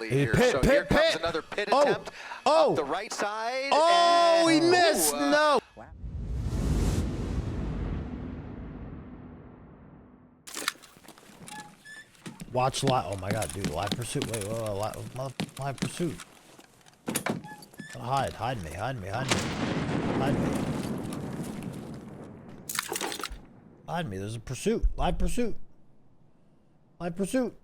immediately here. So here comes another pit attempt up the right side. Oh, he missed. No. Wow. Watch live. Oh my God, dude! Live pursuit. Wait, live pursuit. Hide me. Hide me. There's a pursuit. Live pursuit. Live pursuit.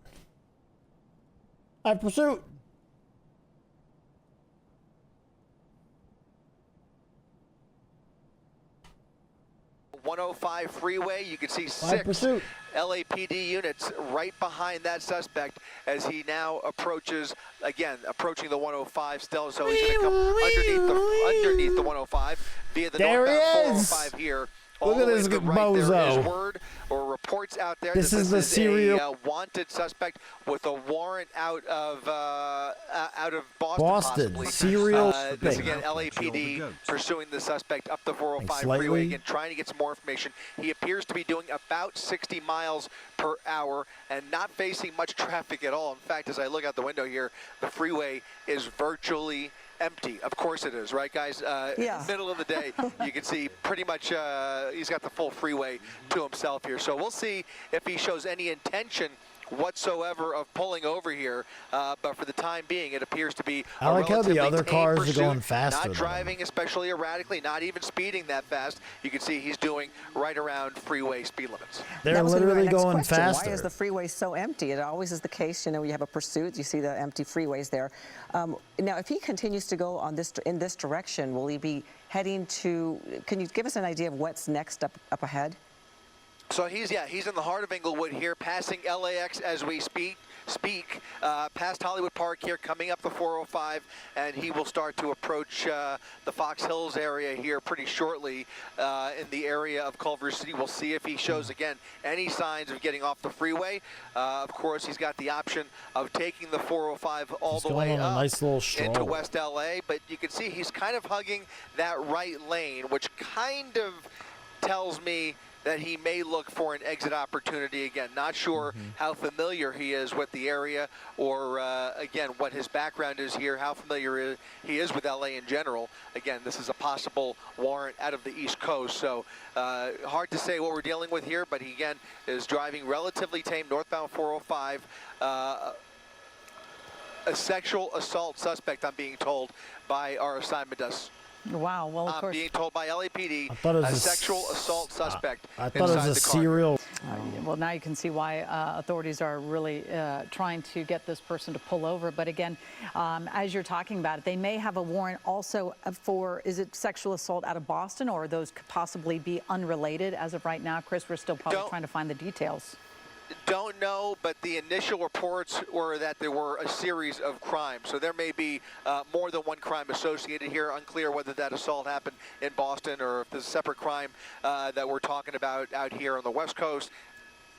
105 freeway. You can see 6 LAPD units right behind that suspect as he now approaches, again, approaching the 105 still. So he's going to come underneath the 105 via the northbound 405 here. Look at this bozo. There is word or reports out there this that is the serial a wanted suspect with a warrant out of Boston. Possibly. Serial. This again, LAPD pursuing the suspect up the 405 freeway again, trying to get some more information. He appears to be doing about 60 miles per hour and not facing much traffic at all. In fact, as I look out the window here, the freeway is virtually empty. Of course it is, right, guys? Middle of the day, you can see pretty much he's got the full freeway to himself here. So we'll see if he shows any intention whatsoever of pulling over here, but for the time being, it appears to be I like how the other cars are going faster. Not driving especially erratically, not even speeding that fast. You can see he's doing right around freeway speed limits. They're literally going faster. Why is the freeway so empty? It always is the case. You know, you have a pursuit, you see the empty freeways there. Now, if he continues to go on in this direction, will he be heading to? Can you give us an idea of what's next up ahead? So he's in the heart of Inglewood here, passing LAX as we speak, past Hollywood Park here, coming up the 405, and he will start to approach the Fox Hills area here pretty shortly in the area of Culver City. We'll see if he shows, again, any signs of getting off the freeway. Of course, he's got the option of taking the 405 all the way up into West LA, but you can see he's kind of hugging that right lane, which kind of tells me that he may look for an exit opportunity. Again, not sure how familiar he is with the area or, again, what his background is here, how familiar he is with LA in general. Again, this is a possible warrant out of the East Coast, so hard to say what we're dealing with here, but he, again, is driving relatively tame northbound 405. A sexual assault suspect, I'm being told, by our assignment desk. Wow, well, of course. Being told by LAPD, a sexual assault suspect. I thought it was a serial. Well, now you can see why authorities are really trying to get this person to pull over. But again, as you're talking about it, they may have a warrant also for, is it sexual assault out of Boston, or those could possibly be unrelated as of right now? Chris, we're still probably trying to find the details. Don't know, but the initial reports were that there were a series of crimes. So there may be more than one crime associated here. Unclear whether that assault happened in Boston or if there's a separate crime that we're talking about out here on the West Coast.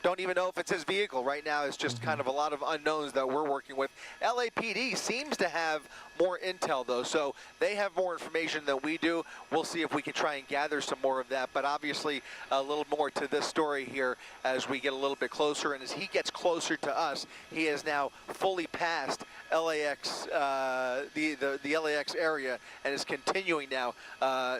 Don't even know if it's his vehicle. Right now, it's just kind of a lot of unknowns that we're working with. LAPD seems to have more intel, though, so they have more information than we do. We'll see if we can try and gather some more of that, but obviously a little more to this story here as we get a little bit closer, and as he gets closer to us, he has now fully passed LAX, the LAX area, and is continuing now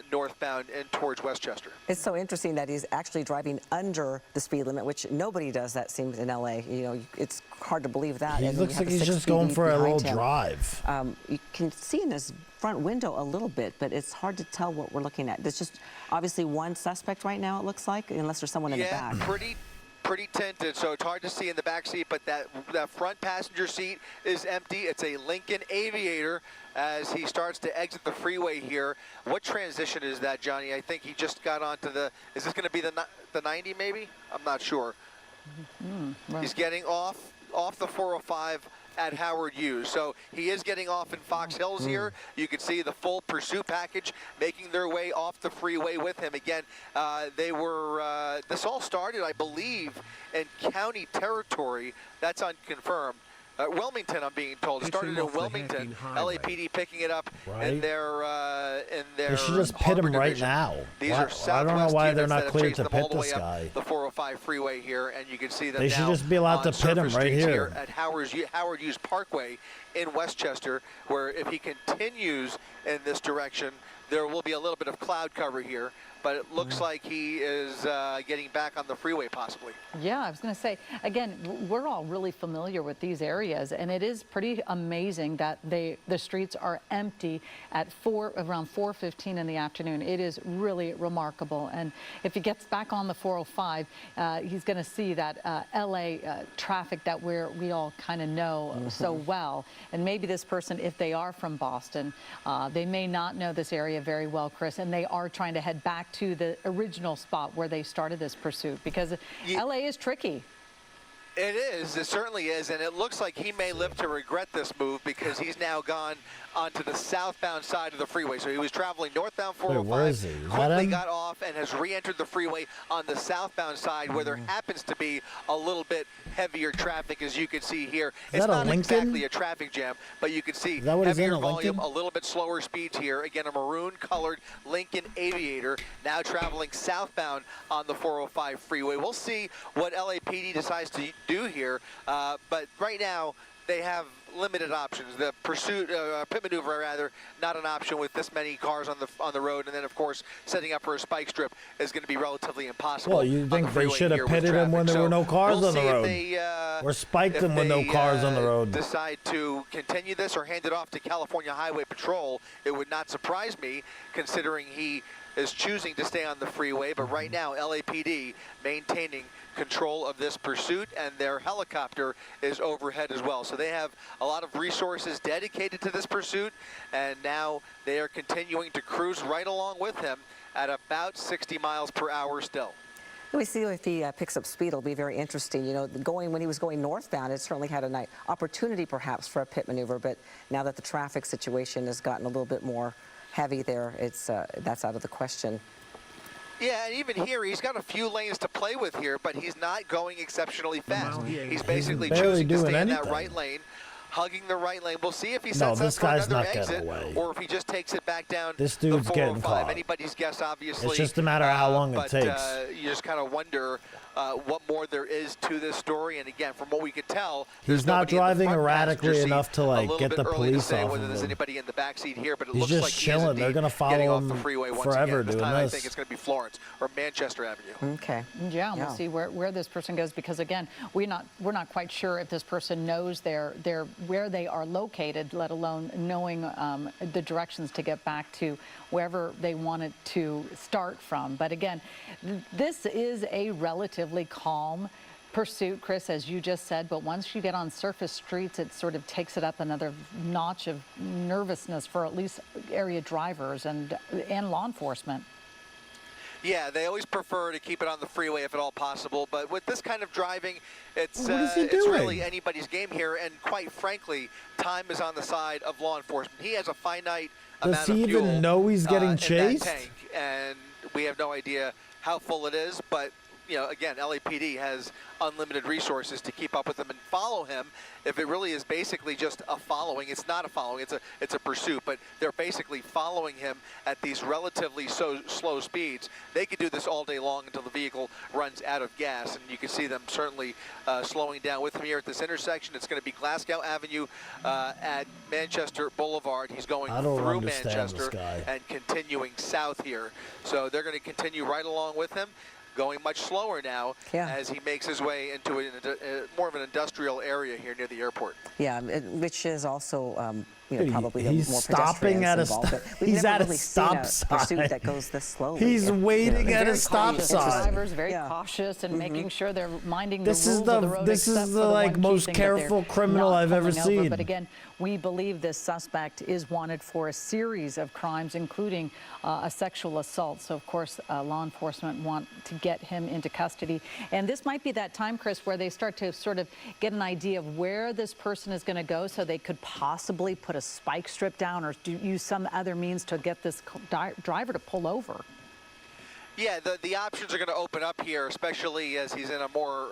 northbound and towards Westchester. It's so interesting that he's actually driving under the speed limit, which nobody does that, seems, in LA. You know, it's hard to believe that. He looks like he's just going for a little drive. You can see in his front window a little bit, but it's hard to tell what we're looking at. There's just obviously one suspect right now, it looks like, unless there's someone in the back. Pretty tinted, so it's hard to see in the back seat, but that front passenger seat is empty. It's a Lincoln Aviator as he starts to exit the freeway here. What transition is that, Johnny? I think he just got onto the, is this going to be the 90 maybe? I'm not sure. Right. He's getting off the 405 at Howard Hughes. So he is getting off in Fox Hills here. You can see the full pursuit package making their way off the freeway with him. Again, they were, this all started, I believe, in county territory. That's unconfirmed. Wilmington, I'm being told. It started in Wilmington. LAPD picking it up in their They should just pit him right now. These are I don't know Southwest why they're units not that have cleared chased to them all pit the way this up guy. the 405 freeway here, and you can see them They should now just be allowed to on pit him surface right streets here. at Howard Hughes Parkway in Westchester, where if he continues in this direction, there will be a little bit of cloud cover here, but it looks like he is getting back on the freeway possibly. Yeah, I was going to say, again, we're all really familiar with these areas, and it is pretty amazing that the streets are empty at around 4:15 in the afternoon. It is really remarkable. And if he gets back on the 405, he's going to see that LA traffic that we all kind of know so well. And maybe this person, if they are from Boston, they may not know this area very well, Chris, and they are trying to head back to the original spot where they started this pursuit, because LA is tricky. It is. It certainly is. And it looks like he may live to regret this move, because he's now gone onto the southbound side of the freeway. So he was traveling northbound 405, where is he? Is that quickly him? got off and has re-entered the freeway on the southbound side, where there happens to be a little bit heavier traffic, as you can see here. It's that a not Lincoln? exactly a traffic jam, but you can see that what he's in, heavier a volume, Lincoln? a little bit slower speeds here. Again, a maroon-colored Lincoln Aviator now traveling southbound on the 405 freeway. We'll see what LAPD decides to do here, but right now they have limited options. The pursuit, pit maneuver rather, not an option with this many cars on the road, and then of course setting up for a spike strip is going to be relatively impossible. Well, you think they should have pitted him when there were no cars on the road, or spiked him with no cars on the road. Decide to continue this or hand it off to California Highway Patrol, it would not surprise me, considering he is choosing to stay on the freeway. But right now, LAPD maintaining control of this pursuit, and their helicopter is overhead as well. So they have a lot of resources dedicated to this pursuit, and now they are continuing to cruise right along with him at about 60 miles per hour still. We see if he picks up speed, it'll be very interesting. You know, when he was going northbound, it certainly had a nice opportunity perhaps for a pit maneuver, but now that the traffic situation has gotten a little bit more heavy there, that's out of the question. Yeah, and even here, he's got a few lanes to play with here, but he's not going exceptionally fast. He's basically choosing to stay in that right lane, hugging the right lane. We'll see if he sets up for another exit, or if he just takes it back down this dude's the 405. getting caught. Anybody's guess, obviously. It's just a matter of how long it takes. You just kind of wonder what more there is to this story. And again, from what we could tell, he's not driving erratically enough to like get the police off whether of there's him. anybody in the backseat here, but it He's looks just like chilling. They're gonna follow him the freeway once forever again. This doing time I this. think it's going to be Florence or Manchester Avenue. Okay. Yeah, we'll see where this person goes, because again, we're not quite sure if this person knows where they are located, let alone knowing the directions to get back to wherever they wanted to start from. But again, this is a relatively calm pursuit, Chris, as you just said, but once you get on surface streets, it sort of takes it up another notch of nervousness for at least area drivers and law enforcement. Yeah, they always prefer to keep it on the freeway if at all possible, but with this kind of driving, it's doing? really anybody's game here, and quite frankly, time is on the side of law enforcement. He has a finite amount of fuel. Does he even know he's getting chased? In that tank, and we have no idea how full it is, but you know, again, LAPD has unlimited resources to keep up with him and follow him. If it really is basically just a following, it's not a following, it's a pursuit, but they're basically following him at these relatively slow speeds. They could do this all day long until the vehicle runs out of gas, and you can see them certainly slowing down with him here at this intersection. It's going to be Glasgow Avenue at Manchester Boulevard. He's going through Manchester and continuing south here. So they're going to continue right along with him, going much slower now as he makes his way into more of an industrial area here near the airport. Yeah, which is also probably he's more stopping at a he's at a stop sign. Pursuit that goes this slowly. He's waiting at a stop sign. Drivers very cautious and making sure they're minding the rules of the road. This is the like most careful criminal I've ever seen. But again, we believe this suspect is wanted for a series of crimes, including a sexual assault. So of course, law enforcement want to get him into custody. And this might be that time, Chris, where they start to sort of get an idea of where this person is going to go, so they could possibly put a spike strip down or use some other means to get this driver to pull over. Yeah, the options are going to open up here, especially as he's in a more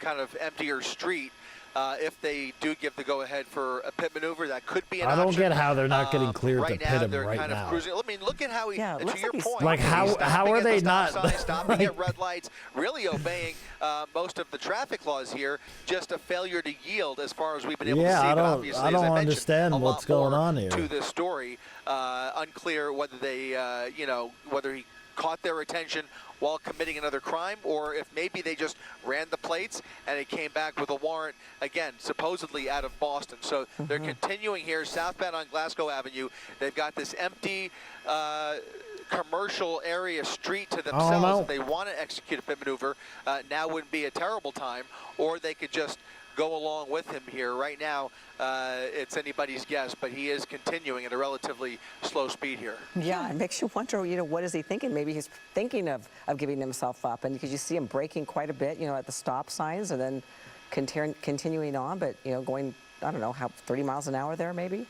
kind of emptier street. if they do give the go-ahead for a pit maneuver, that could be an option. I option. don't get how they're not getting cleared to pit him they're right kind now. Of cruising. I mean, look at how he, yeah, to your point. Like, how are they not? Stopping at red lights, really obeying most of the traffic laws here, just a failure to yield as far as we've been able to see. But obviously, I don't as I understand what's going on here. To this story, unclear whether they, whether he caught their attention while committing another crime, or if maybe they just ran the plates and it came back with a warrant, again, supposedly out of Boston. So they're continuing here southbound on Glasgow Avenue. They've got this empty commercial area street to themselves. If they want to execute a pit maneuver, now wouldn't be a terrible time, or they could just go along with him here. Right now, it's anybody's guess, but he is continuing at a relatively slow speed here. Yeah, it makes you wonder, what is he thinking? Maybe he's thinking of giving himself up, and because you see him braking quite a bit, at the stop signs, and then continuing on, but, going, I don't know, 30 miles an hour there, maybe?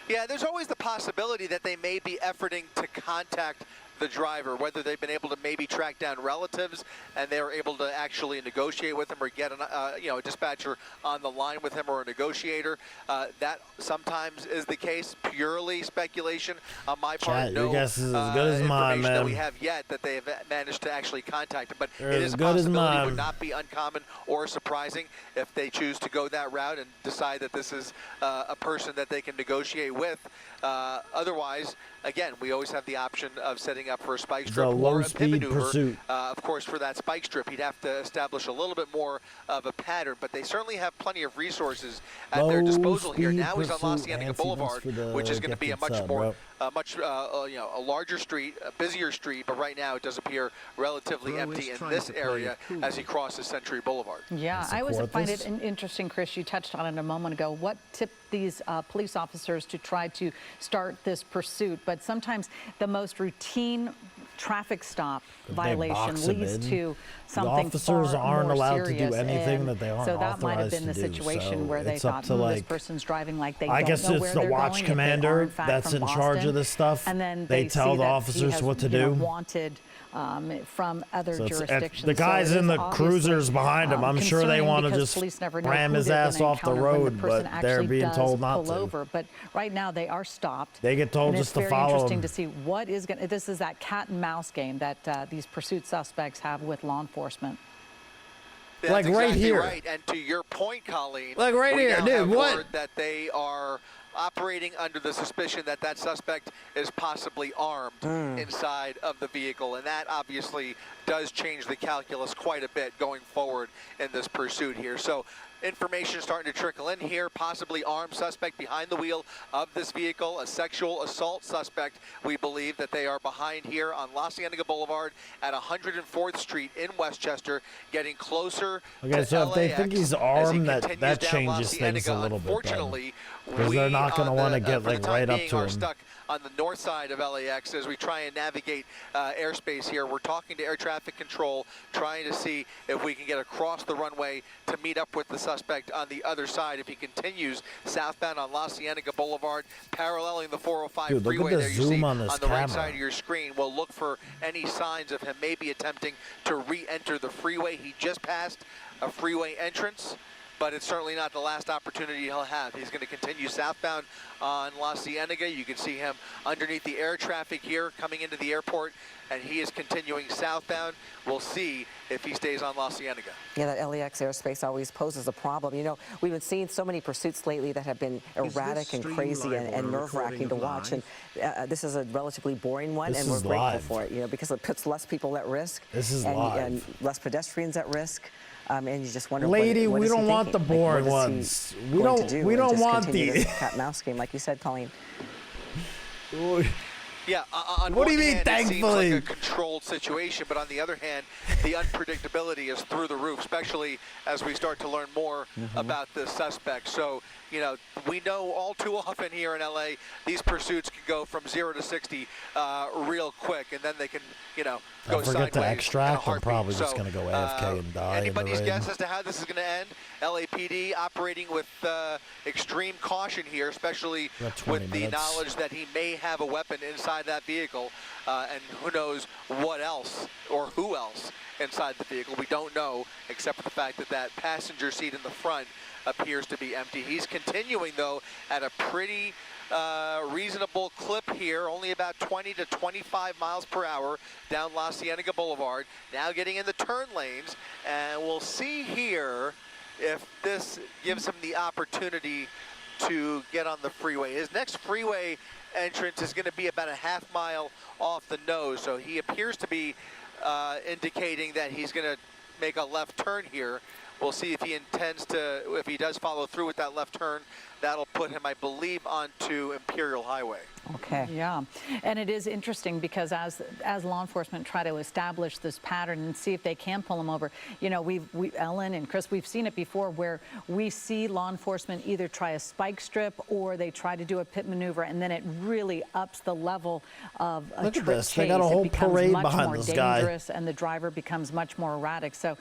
Yeah, there's always the possibility that they may be efforting to contact the driver, whether they've been able to maybe track down relatives and they're able to actually negotiate with him, or get a dispatcher on the line with him, or a negotiator. That sometimes is the case. Purely speculation on my part. Your guess is as good as mine, man. That we have yet that they have managed to actually contact him, but You're it is as a good as possibility. mine. Would not be uncommon or surprising if they choose to go that route and decide that this is a person that they can negotiate with. Otherwise, again, we always have the option of setting up for a spike strip or a pit maneuver. Pursuit. Of course, for that spike strip, he'd have to establish a little bit more of a pattern, but they certainly have plenty of resources at their disposal here. Now he's on La Cienega Boulevard, which is going to be a much more, a larger street, a busier street, but right now it does appear relatively empty in this area as he crosses Century Boulevard. Yeah, I always find it interesting, Chris, you touched on it a moment ago, what tipped these police officers to try to start this pursuit, but sometimes the most routine traffic stop violation leads to something officers aren't allowed to do anything that they aren't so that might have been the authorized to do. situation So where they it's up thought, to, this person's driving like they I don't guess know it's where the they're watch going, if commander they are, in fact, that's from in charge Boston. of this stuff. And then they tell see the that officers he has, what to do. Wanted from other jurisdictions. The guys in the cruisers behind him, I'm sure they want to just ram his ass off the road, but they're being told not to. Over. But right now they are stopped. They get told just to follow It's very interesting him. to see what is going to, this is that cat and mouse game that these pursuit suspects have with law enforcement. That's like exactly right here. Right. And to your point, Colleen, like right here, dude, what? That they are operating under the suspicion that that suspect is possibly armed inside of the vehicle, and that obviously does change the calculus quite a bit going forward in this pursuit here. So information starting to trickle in here, possibly armed suspect behind the wheel of this vehicle, a sexual assault suspect. We believe that they are behind here on La Cienega Boulevard at 104th Street in Westchester, getting closer to so LAX if they think he's armed, that down La changes things Cienega. a little bit. Unfortunately, because they're not going to want to get right up to him. Stuck on the north side of LAX as we try and navigate airspace here. We're talking to air traffic control, trying to see if we can get across the runway to meet up with the suspect on the other side. If he continues southbound on La Cienega Boulevard, paralleling the 405 freeway there you see on the right side of your screen, we'll look for any signs of him maybe attempting to re-enter the freeway. He just passed a freeway entrance, but it's certainly not the last opportunity he'll have. He's going to continue southbound on La Cienega. You can see him underneath the air traffic here coming into the airport, and he is continuing southbound. We'll see if he stays on La Cienega. Yeah, that LAX airspace always poses a problem. We've been seeing so many pursuits lately that have been erratic and crazy and nerve-wracking to watch, and this is a relatively boring one, and we're grateful for it, because it puts less people at risk. This is live. And less pedestrians at risk. And you just wonder, lady, what we is he don't want the thinking? boring ones. We don't want the cat mouse game, like you said, Colleen. Yeah, on what do you one mean, hand, thankfully? It seems like a controlled situation, but on the other hand, the unpredictability is through the roof, especially as we start to learn more about this suspect. So, we know all too often here in LA, these pursuits can go from 0 to 60 real quick, and then they can, go sideways. Forget to extract. I'm probably so, just going to go AFK and die. Anybody's guess as to how this is going to end? LAPD operating with extreme caution here, especially with the knowledge that he may have a weapon inside that vehicle, and who knows what else or who else inside the vehicle. We don't know, except for the fact that that passenger seat in the front appears to be empty. He's continuing, though, at a pretty reasonable clip here, only about 20 to 25 miles per hour down La Cienega Boulevard. Now getting in the turn lanes, and we'll see here if this gives him the opportunity to get on the freeway. His next freeway entrance is going to be about a half mile off the nose, so he appears to be indicating that he's going to make a left turn here. We'll see if he intends to, if he does follow through with that left turn. That'll put him, I believe, onto Imperial Highway. Okay. Yeah, and it is interesting because as law enforcement try to establish this pattern and see if they can pull him over, you know, Ellen and Chris, we've seen it before where we see law enforcement either try a spike strip or they try to do a pit maneuver, and then it really ups the level of a Look at trip this. chase. They got a whole it becomes parade much behind more this guy. dangerous, and the driver becomes much more erratic. So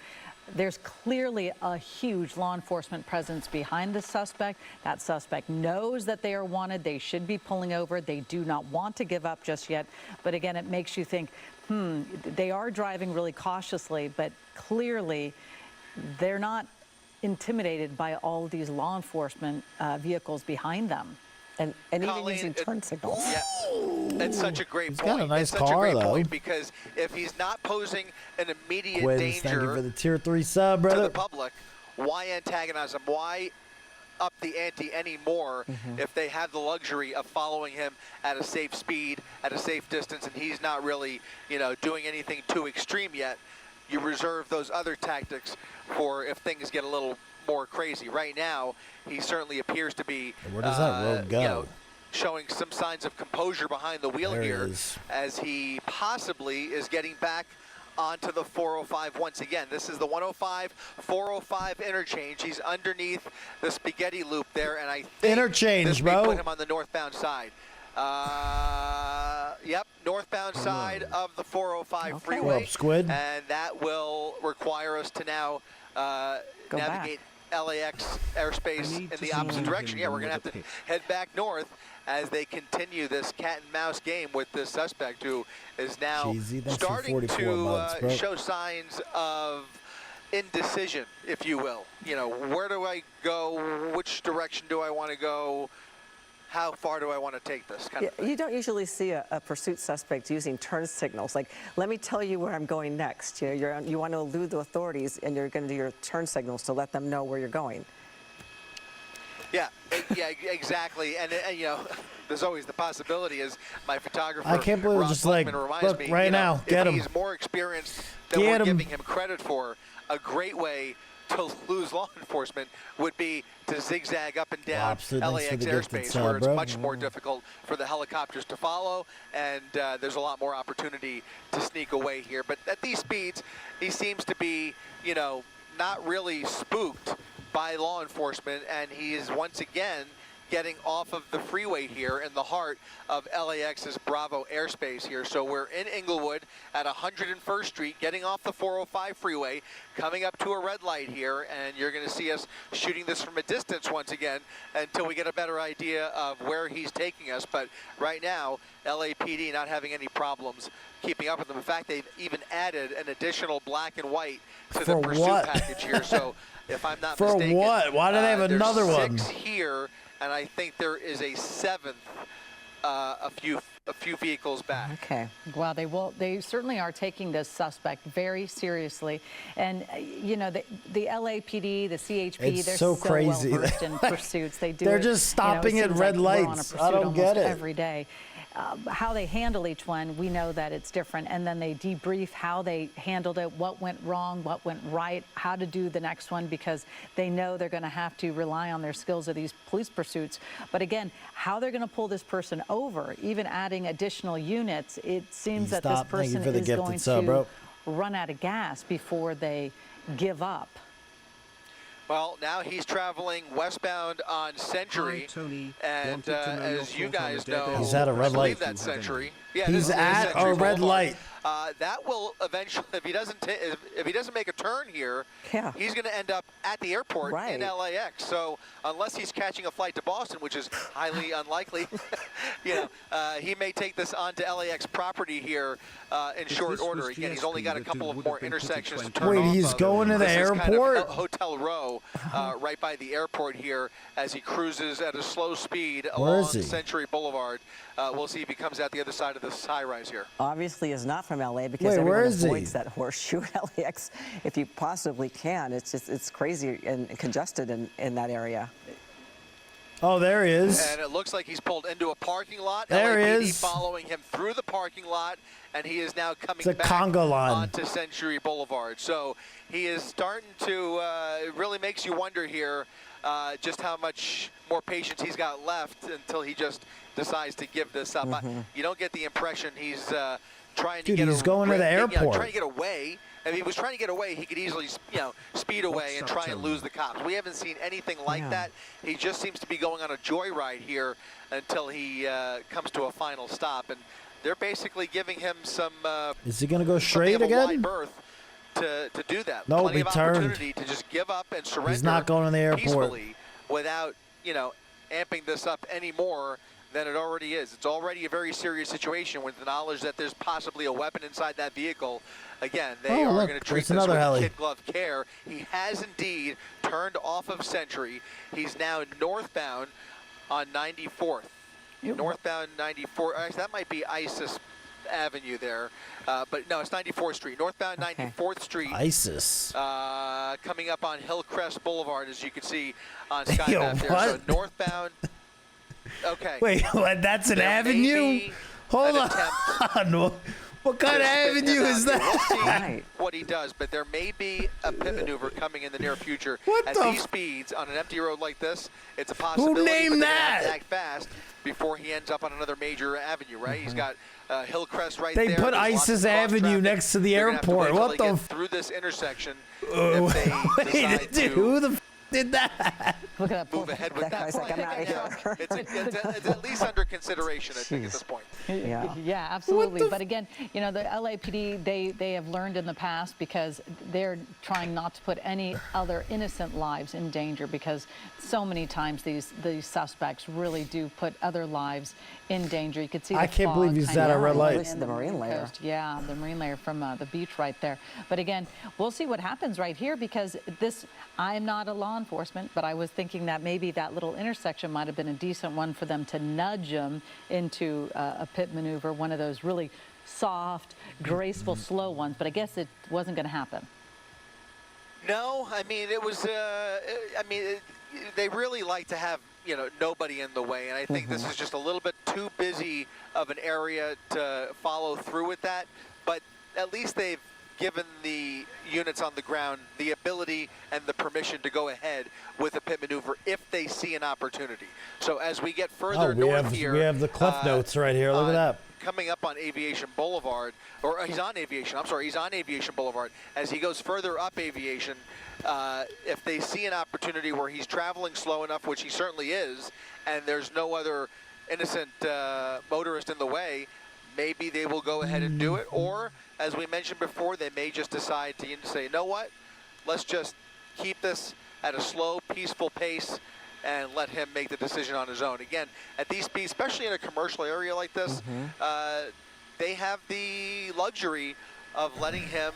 there's clearly a huge law enforcement presence behind the suspect. That suspect knows that they are wanted. They should be pulling over. They do not want to give up just yet. But again, it makes you think, they are driving really cautiously, but clearly they're not intimidated by all of these law enforcement vehicles behind them. And even using turn signals. Yeah, it's such a great He's point. got a nice it's such car, a great though. point because if he's not posing an immediate Quiz, thank you danger for the tier 3 sub, to brother. the public, why antagonize him? Why up the ante anymore if they have the luxury of following him at a safe speed, at a safe distance, and he's not really, you know, doing anything too extreme yet? You reserve those other tactics for if things get a little more crazy. Right now, he certainly appears to be Where does that road go? You know, showing some signs of composure behind the wheel There it here is. as he possibly is getting back onto the 405 once again. This is the 105-405 interchange. He's underneath the spaghetti loop there, and I think Interchange, this may bro. put him on the northbound side. Yep, northbound side of the 405 freeway. What up, Squid? And that will require us to now Go navigate LAX airspace in the opposite direction. Yeah, we're going to have to head back north as they continue this cat and mouse game with this suspect who is now Cheesy, thanks for starting 44 to months, bro. show signs of indecision, if you will. You know, where do I go? Which direction do I want to go? How far do I want to take this kind of thing? You don't usually see a pursuit suspect using turn signals. Like, let me tell you where I'm going next. You know, you want to elude the authorities, and you're going to do your turn signals to let them know where you're going. Yeah, yeah, exactly. And you know, there's always the possibility, as my photographer, I can't believe Rob it's just like, Buckman reminds look, me, right you know, now, get if him. he's more experienced than Get we're him. giving him credit for, a great way to lose law enforcement would be to zigzag up and down Lobster, thanks for LAX the gifted airspace, sub, where it's bro. much more difficult for the helicopters to follow, and there's a lot more opportunity to sneak away here. But at these speeds, he seems to be, you know, not really spooked by law enforcement, and he is once again getting off of the freeway here in the heart of LAX's Bravo airspace here. So we're in Inglewood at 101st Street, getting off the 405 freeway, coming up to a red light here, and you're going to see us shooting this from a distance once again until we get a better idea of where he's taking us. But right now, LAPD not having any problems keeping up with them. In fact, they've even added an additional black and white to the For pursuit what? package here. So if I'm not For mistaken, what? Why do they have there's another one? 6 here, and I think there is a 7th a few vehicles back. Okay. Well, they certainly are taking this suspect very seriously. And, you know, the LAPD, the CHP, It's they're so crazy. well versed in pursuits. They do They're it, just you know, stopping it at seems red like we're on a lights. I pursuit don't get almost it. every day. How they handle each one, we know that it's different, and then they debrief how they handled it, what went wrong, what went right, how to do the next one, because they know they're going to have to rely on their skills of these police pursuits. But again, how they're going to pull this person over, even adding additional units, it seems that this Stop. Thank you person for the is gifted going sub, to bro. run out of gas before they give up. Well, now he's traveling westbound on Century, Hi, Tony. and Wanted to know your as you thoughts on guys the dead know, He's at a red I believe light. that's Century. Yeah, He's this is at Century a red Boulevard. light. That will eventually, if he doesn't make a turn here, he's going to end up at the airport in LAX. So unless he's catching a flight to Boston, which is highly unlikely, he may take this onto LAX property here in short order. Again, he's only got a couple of more intersections to turn off. Wait, he's going to the airport? Kind of Hotel Row, right by the airport here, as he cruises at a slow speed along Century Boulevard. We'll see if he comes out the other side of this high-rise here. Obviously is not from LA because everyone avoids that horseshoe at LAX if you possibly can. It's crazy and congested in that area. Oh, there he is. And it looks like he's pulled into a parking lot. There he is. Following him through the parking lot, and he is now coming back conga line onto Century Boulevard. So he is starting to, it really makes you wonder here just how much more patience he's got left until he just decides to give this up. You don't get the impression he's trying to get he's going to the airport. Trying to get away. If he was trying to get away, he could easily, speed away and try and lose the cops. We haven't seen anything like that. He just seems to be going on a joyride here until he comes to a final stop. And they're basically giving him some. Is he going to go straight again? Wide berth to do that. No, Plenty he of turned. opportunity to just give up and surrender. He's not going to the airport peacefully without, amping this up any more than it already is. It's already a very serious situation with the knowledge that there's possibly a weapon inside that vehicle. Again, they are going to treat this with kid glove care. He has indeed turned off of Century. He's now northbound on 94th. Northbound 94th. Actually, that might be ISIS Avenue there. But no, it's 94th Street. Northbound 94th Street. ISIS. Coming up on Hillcrest Boulevard, as you can see on Sky Map there. So northbound. Okay. Wait, what? That's an avenue? Hold on. What kind of avenue is that? We'll see what he does, but there may be a pit maneuver coming in the near future. At these speeds, on an empty road like this, it's a possibility. Who named that? To act fast before he ends up on another major avenue, right? He's got Hillcrest right there. They put ISIS Avenue next to the airport. What the? Through this intersection, if they decide to. Who the did that? Look at that. Move ahead with that. Guy's like, I'm out of here. It's at least under consideration, I think, at this point. Yeah, absolutely. But again, the LAPD, they have learned in the past because they're trying not to put any other innocent lives in danger, because so many times these suspects really do put other lives in danger. You could see the I can't believe he's at a red light. The marine layer. Yeah, the marine layer from the beach right there. But again, we'll see what happens right here, because I'm not a law enforcement, but I was thinking that maybe that little intersection might have been a decent one for them to nudge him into a pit maneuver, one of those really soft, graceful, slow ones. But I guess it wasn't going to happen. No, I mean, it was, they really like to have, nobody in the way. And I think this is just a little bit too busy of an area to follow through with that. But at least they've given the units on the ground the ability and the permission to go ahead with a pit maneuver if they see an opportunity. So as we get further north here, we have the cliff notes right here. Look at that. Coming up on Aviation Boulevard, or he's on Aviation. I'm sorry, he's on Aviation Boulevard. As he goes further up Aviation, if they see an opportunity where he's traveling slow enough, which he certainly is, and there's no other innocent motorist in the way, maybe they will go ahead and do it. Or, as we mentioned before, they may just decide to say, you know what, let's just keep this at a slow, peaceful pace and let him make the decision on his own. Again, at these speeds, especially in a commercial area like this, they have the luxury of letting him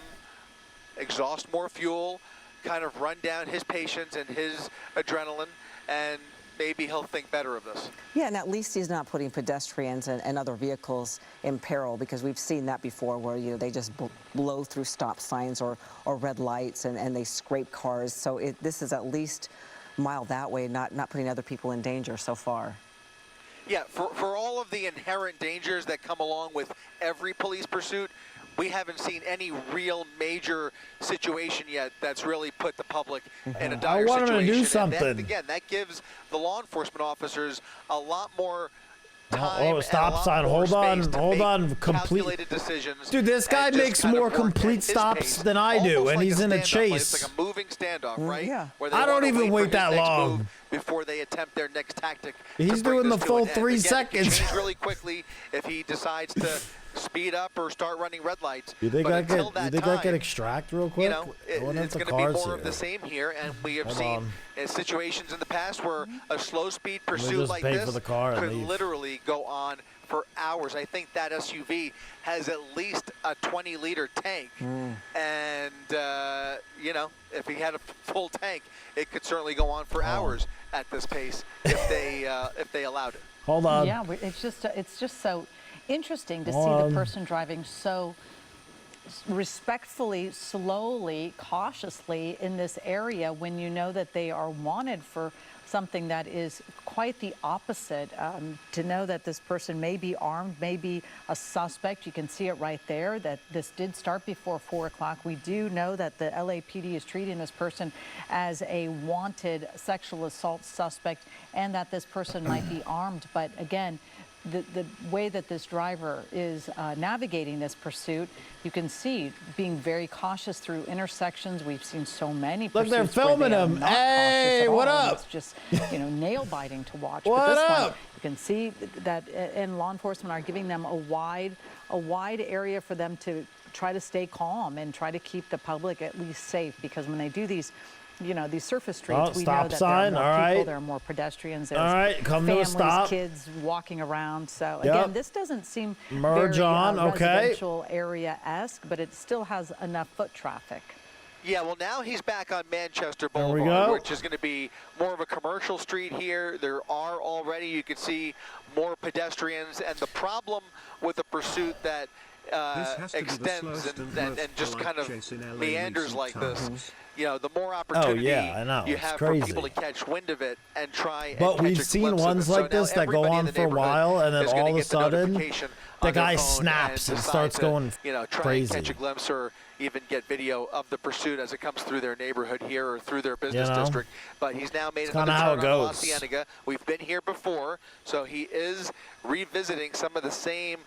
exhaust more fuel, kind of run down his patience and his adrenaline, and maybe he'll think better of this. Yeah, and at least he's not putting pedestrians and other vehicles in peril, because we've seen that before where, they just blow through stop signs or red lights and they scrape cars. So this is at least mild that way, not putting other people in danger so far. Yeah, for all of the inherent dangers that come along with every police pursuit, we haven't seen any real major situation yet that's really put the public in a dire situation. I want him to do something. And that gives the law enforcement officers a lot more time. Stop sign. Hold on. Calculated decisions. Dude, this guy makes more complete stops than I do, and he's in a chase. It's like a moving standoff, right? Yeah. I don't even wait that long before they attempt their next tactic. He's doing the full 3 seconds. Change really quickly if he decides to speed up or start running red lights. You think but I until could? that You think time, I could extract real quick? you know, I wonder if it's the going to be car's more of the here. same here, and we have Hold seen on. in situations in the past where a slow speed me pursuit just like pay this for the car and could leave. literally go on for hours. I think that SUV has at least a 20-liter tank, and you know, if he had a full tank, it could certainly go on for hours at this pace if they allowed it. Hold on. Yeah, it's just so interesting to see the person driving so respectfully, slowly, cautiously in this area when you know that they are wanted for something that is quite the opposite. To know that this person may be armed, may be a suspect. You can see it right there that this did start before 4 o'clock. We do know that the LAPD is treating this person as a wanted sexual assault suspect and that this person might be armed. But again, the way that this driver is navigating this pursuit, you can see being very cautious through intersections. We've seen so many pursuits. Look, they're filming where they are him. not Hey, cautious at what all, and up? it's just, you know, nail biting to watch. What but this up? one, you can see that, and law enforcement are giving them a wide area for them to try to stay calm and try to keep the public at least safe, because when they do these, you know, these surface streets, we know stop that sign, there are more all people, right. there are more pedestrians, there's All right, come to a families, stop. kids walking around. So Yep. again, this doesn't seem Merge very on, okay. residential area-esque, but it still has enough foot traffic. Yeah, well, now he's back on Manchester There we Boulevard, go. which is going to be more of a commercial street here. There are already, you can see, more pedestrians, and the problem with the pursuit that extends and just kind of meanders like this, you know, the more opportunity I know. you It's have crazy. for people to catch wind of it and try But and we've catch a seen glimpse of ones it. like So now this that go everybody in on the for a neighborhood while, and then is gonna all of a get the sudden, notification the on their guy phone snaps and decide starts to, going you know, try crazy. and catch a glimpse or even get video of the pursuit as it comes through their neighborhood here or through their business You know? district. But he's now made It's another kinda how turn it on La goes. Cienega. We've been here before, so he is revisiting some of the same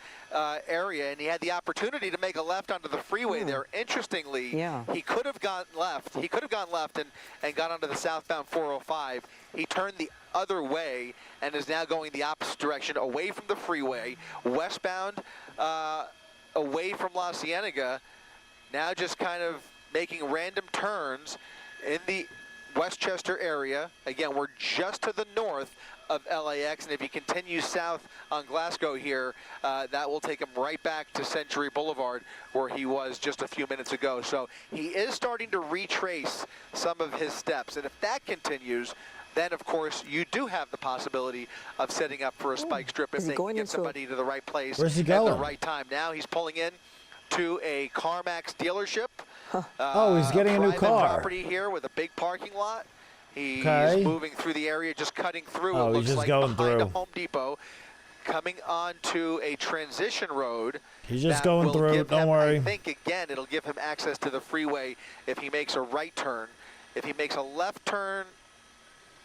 area, and he had the opportunity to make a left onto the freeway there. Interestingly, he could have gone left. He could have gone left and got onto the southbound 405. He turned the other way and is now going the opposite direction, away from the freeway, westbound, away from La Cienega, now just kind of making random turns in the Westchester area. Again, we're just to the north of LAX, and if he continues south on Glasgow here, that will take him right back to Century Boulevard, where he was just a few minutes ago. So he is starting to retrace some of his steps, and if that continues, then of course you do have the possibility of setting up for a spike strip if they can get somebody to the right place Where's he at going? the right time. Now he's pulling in to a CarMax dealership. Oh, he's getting a new private car. property here with a big parking lot. He's Okay. moving through the area, just cutting through. Oh, it he's looks just like going behind through. a Home Depot, coming onto a transition road. He's just that going will through, give don't him, worry. I think again, it'll give him access to the freeway if he makes a right turn. If he makes a left turn,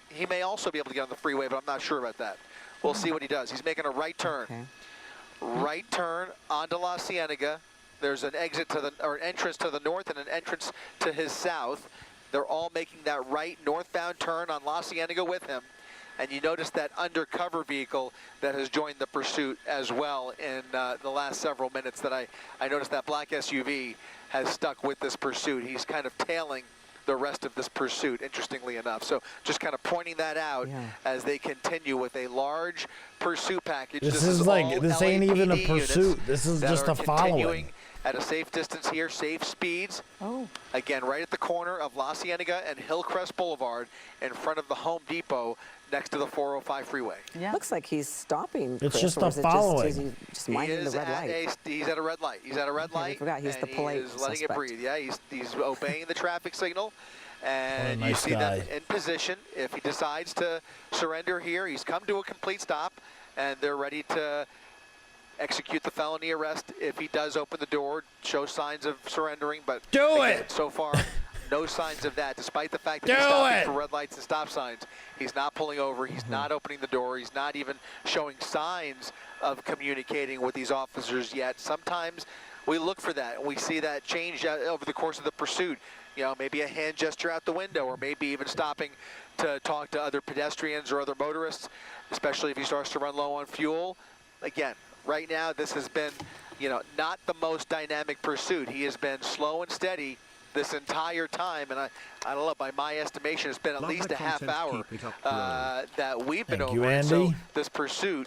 he may also be able to get on the freeway, but I'm not sure about that. We'll see what he does. He's making a right turn. Right turn onto La Cienega. There's an exit to or an entrance to the north and an entrance to his south. They're all making that right northbound turn on La Cienega with him. And you notice that undercover vehicle that has joined the pursuit as well in the last several minutes. That I noticed that black SUV has stuck with this pursuit. He's kind of tailing the rest of this pursuit, interestingly enough. So just kind of pointing that out as they continue with a large pursuit package. This is like, all this ain't even a LAPD pursuit. units This is that just are a following. continuing at a safe distance here, safe speeds. Again, right at the corner of La Cienega and Hillcrest Boulevard in front of the Home Depot next to the 405 freeway. Looks like he's stopping. It's Chris, just or a is it following. Is he just minding the red light? He's at a red light. He's at a red light. I forgot he's the polite He's letting suspect. it breathe. Yeah, he's obeying the traffic signal. And nice you see guy. them in position. If he decides to surrender here, he's come to a complete stop, and they're ready to execute the felony arrest. If he does open the door, show signs of surrendering, but again, so far, no signs of that, despite the fact that he's stopping for red lights and stop signs. He's not pulling over. He's not opening the door. He's not even showing signs of communicating with these officers yet. Sometimes we look for that, and we see that change over the course of the pursuit. You know, maybe a hand gesture out the window, or maybe even stopping to talk to other pedestrians or other motorists, especially if he starts to run low on fuel. Again, right now, this has been you know, not the most dynamic pursuit. He has been slow and steady this entire time, and I don't know, by my estimation, it's been at least a half hour that we've been over. Andy. So this pursuit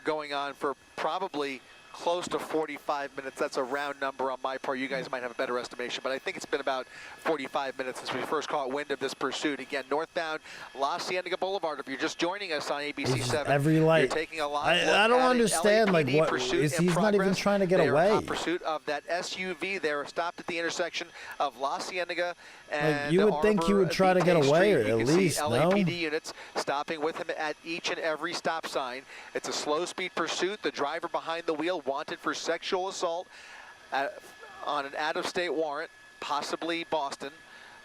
going on for probably close to 45 minutes. That's a round number on my part. You guys might have a better estimation, but I think it's been about 45 minutes since we first caught wind of this pursuit. Again, northbound La Cienega Boulevard. If you're just joining us on ABC 7, every light. you're taking a lot. I don't understand, like, what is he's not even trying to get away. In pursuit of that SUV there, stopped at the intersection of La Cienega and like, you would think he would try to get away, or at least, no? LAPD units stopping with him at each and every stop sign. It's a slow-speed pursuit. The driver behind the wheel wanted for sexual assault on an out-of-state warrant, possibly Boston.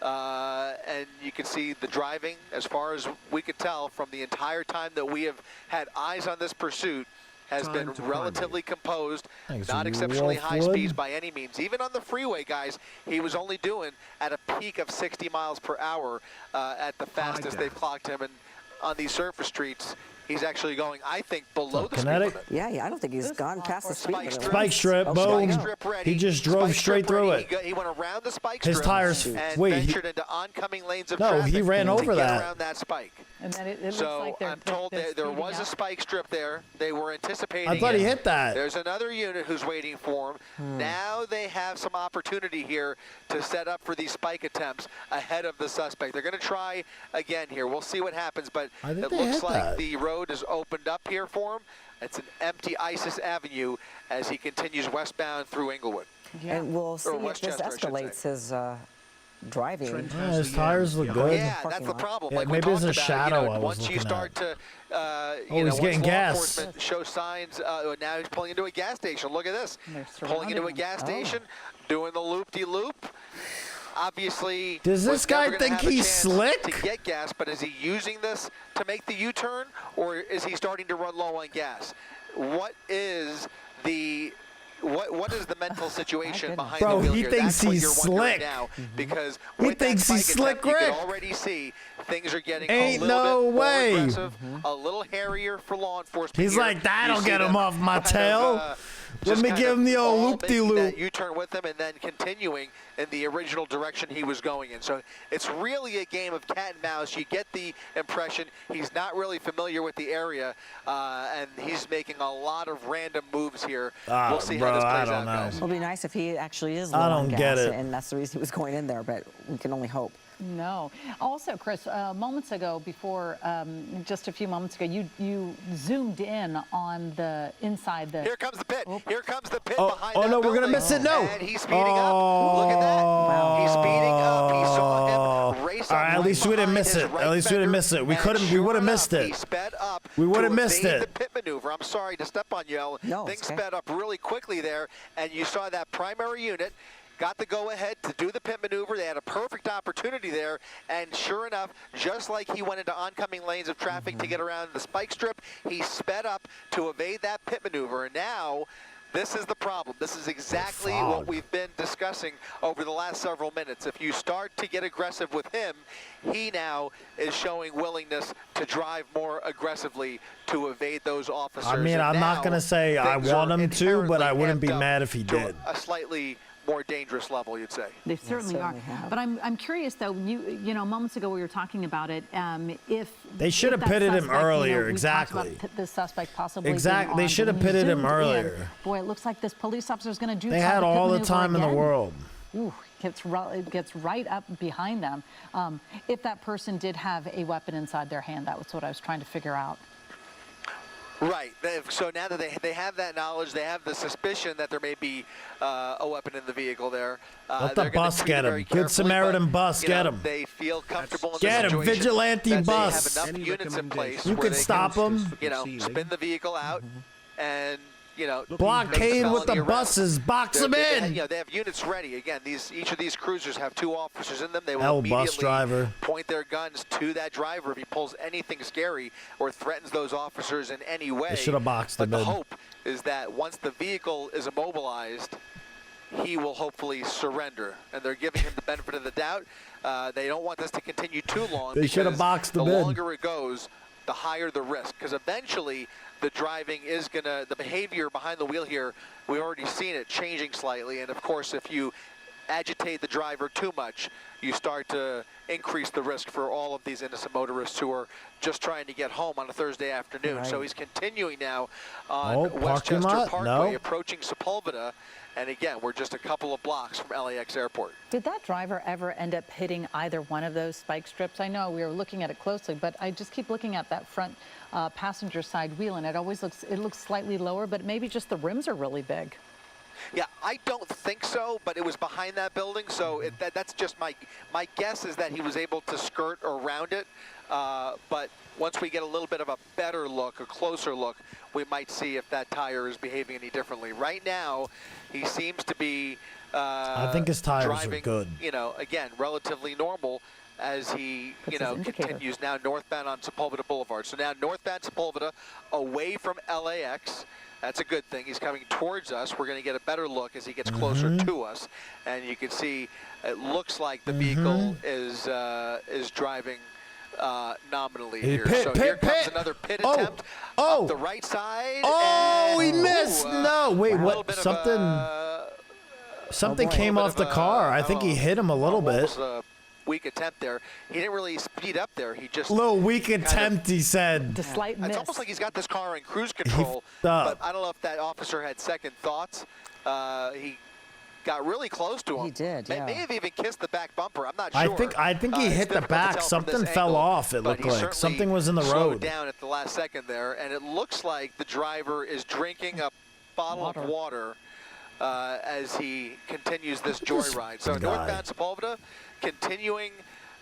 And you can see the driving, as far as we could tell from the entire time that we have had eyes on this pursuit, has been relatively composed, not exceptionally high speeds by any means. Even on the freeway, guys, he was only doing at a peak of 60 miles per hour at the fastest they've clocked him. And on these surface streets, he's actually going, I think, below the speed limit. Yeah, I don't think he's gone past the speed limit. Spike strip, boom. He just drove straight through it. He went around the spike strip. His tires, and wait. ventured into oncoming lanes of No, traffic he ran over to get that. around that spike. And then it looks So like I'm told that there was a spike strip there. They were anticipating I thought he it. hit that. There's another unit who's waiting for him. Now they have some opportunity here to set up for these spike attempts ahead of the suspect. They're going to try again here. We'll see what happens, but it looks like the road is opened up here for him. It's an empty ISIS Avenue as he continues westbound through Inglewood. Yeah. And we'll see if this escalates his driving. Yeah, his tires look good. Yeah, that's the problem. Yeah, like maybe it's a shadow I was once looking you start at. to, he's getting gas. enforcement show signs. Now he's pulling into a gas station. Look at this. Pulling into a gas station, doing the loop-de-loop. Obviously, does this guy think he's slick? To get gas, but is he using this to make the U-turn, or is he starting to run low on gas? What is the mental situation behind the wheel here? Thinks he's slick. Now, because he thinks he's slick, Rick. You can already see things are getting Ain't a little bit more way. aggressive, a little hairier for law enforcement. He's here. like, that'll You get see him them off my kind tail. Let me give him the old loop-de-loop. U-turn with him and then continuing in the original direction he was going in. So it's really a game of cat and mouse. You get the impression he's not really familiar with the area, and he's making a lot of random moves here. We'll see how this plays out, guys. It'll be nice if he actually is low on gas, get it. and that's the reason he was going in there, but we can only hope. No. Also, Chris, moments ago, before just a few moments ago, you zoomed in on the inside the. Here comes the pit. Here comes the pit behind. Oh no, we're gonna miss it. No. And he's speeding up. Look at that. Wow. He's speeding up. He saw him race up. All right, at least we didn't miss it. At least we didn't miss it. We couldn't. We would have missed it. He sped up. We would have missed it. The pit maneuver. I'm sorry to step on you. No, things sped up really quickly there, and you saw that primary unit got the go-ahead to do the pit maneuver. They had a perfect opportunity there, and sure enough, just like he went into oncoming lanes of traffic to get around the spike strip, he sped up to evade that pit maneuver. And now, this is the problem. This is exactly what we've been discussing over the last several minutes. If you start to get aggressive with him, he now is showing willingness to drive more aggressively to evade those officers. I mean, I'm not going to say I want him to, but I wouldn't be mad if he did. A slightly more dangerous level, you'd say. They certainly are. But I'm curious, though. You know, moments ago we were talking about it. If they should have pitted him earlier, exactly. The suspect possibly. Exactly. They should have pitted him earlier. Boy, it looks like this police officer is going to do. They had all the time in the world. Ooh, gets right up behind them. If that person did have a weapon inside their hand, that was what I was trying to figure out. Right. So now that they have that knowledge, they have the suspicion that there may be a weapon in the vehicle there. Let the bus get him. Good Samaritan bus, get him. They feel comfortable in the situation. Get him, vigilante bus. They have enough units in place. You can stop him. You know, spin the vehicle out and, you know, blockade with the buses, box them in. You know, they have units ready. Again, each of these cruisers have 2 officers in them. They will immediately point their guns to that driver if he pulls anything scary or threatens those officers in any way. They should have boxed him in. But the hope is that once the vehicle is immobilized, he will hopefully surrender. And they're giving him the benefit of the doubt. They don't want this to continue too long. They should have boxed him in. The longer it goes, the higher the risk, because eventually the driving is gonna, the behavior behind the wheel here, we've already seen it changing slightly. And of course, if you agitate the driver too much, you start to increase the risk for all of these innocent motorists who are just trying to get home on a Thursday afternoon. Right. So he's continuing now on parking Westchester lot? Parkway, No. approaching Sepulveda. And again, we're just a couple of blocks from LAX Airport. Did that driver ever end up hitting either one of those spike strips? I know we were looking at it closely, but I just keep looking at that front passenger side wheel, and it looks slightly lower, but maybe just the rims are really big. Yeah, I don't think so, but it was behind that building, so that's just my guess is that he was able to skirt around it. But once we get a little bit of a better look, a closer look, we might see if that tire is behaving any differently. Right now, he seems to be I think his tires driving, are good. you know, again, relatively normal as he, you know, continues now northbound on Sepulveda Boulevard. So now northbound Sepulveda, away from LAX. That's a good thing. He's coming towards us. We're going to get a better look as he gets closer to us, and you can see it looks like the vehicle is driving nominally here. So here comes another pit attempt up the right side. Oh, he and, missed. No, wait, what? Something came off the car. I think he hit him a little bit. Weak attempt there. He didn't really speed up there. He just little weak attempt, he said. The slight miss. It's almost like he's got this car in cruise control, but I don't know if that officer had second thoughts. He got really close to him. He did, yeah. May have even kissed the back bumper. I'm not sure. I think he hit the back. Something fell off, it looked like. Something was in the slowed road. Down at the last second there, and it looks like the driver is drinking a bottle of water as he continues this joyride. So northbound Sepulveda, continuing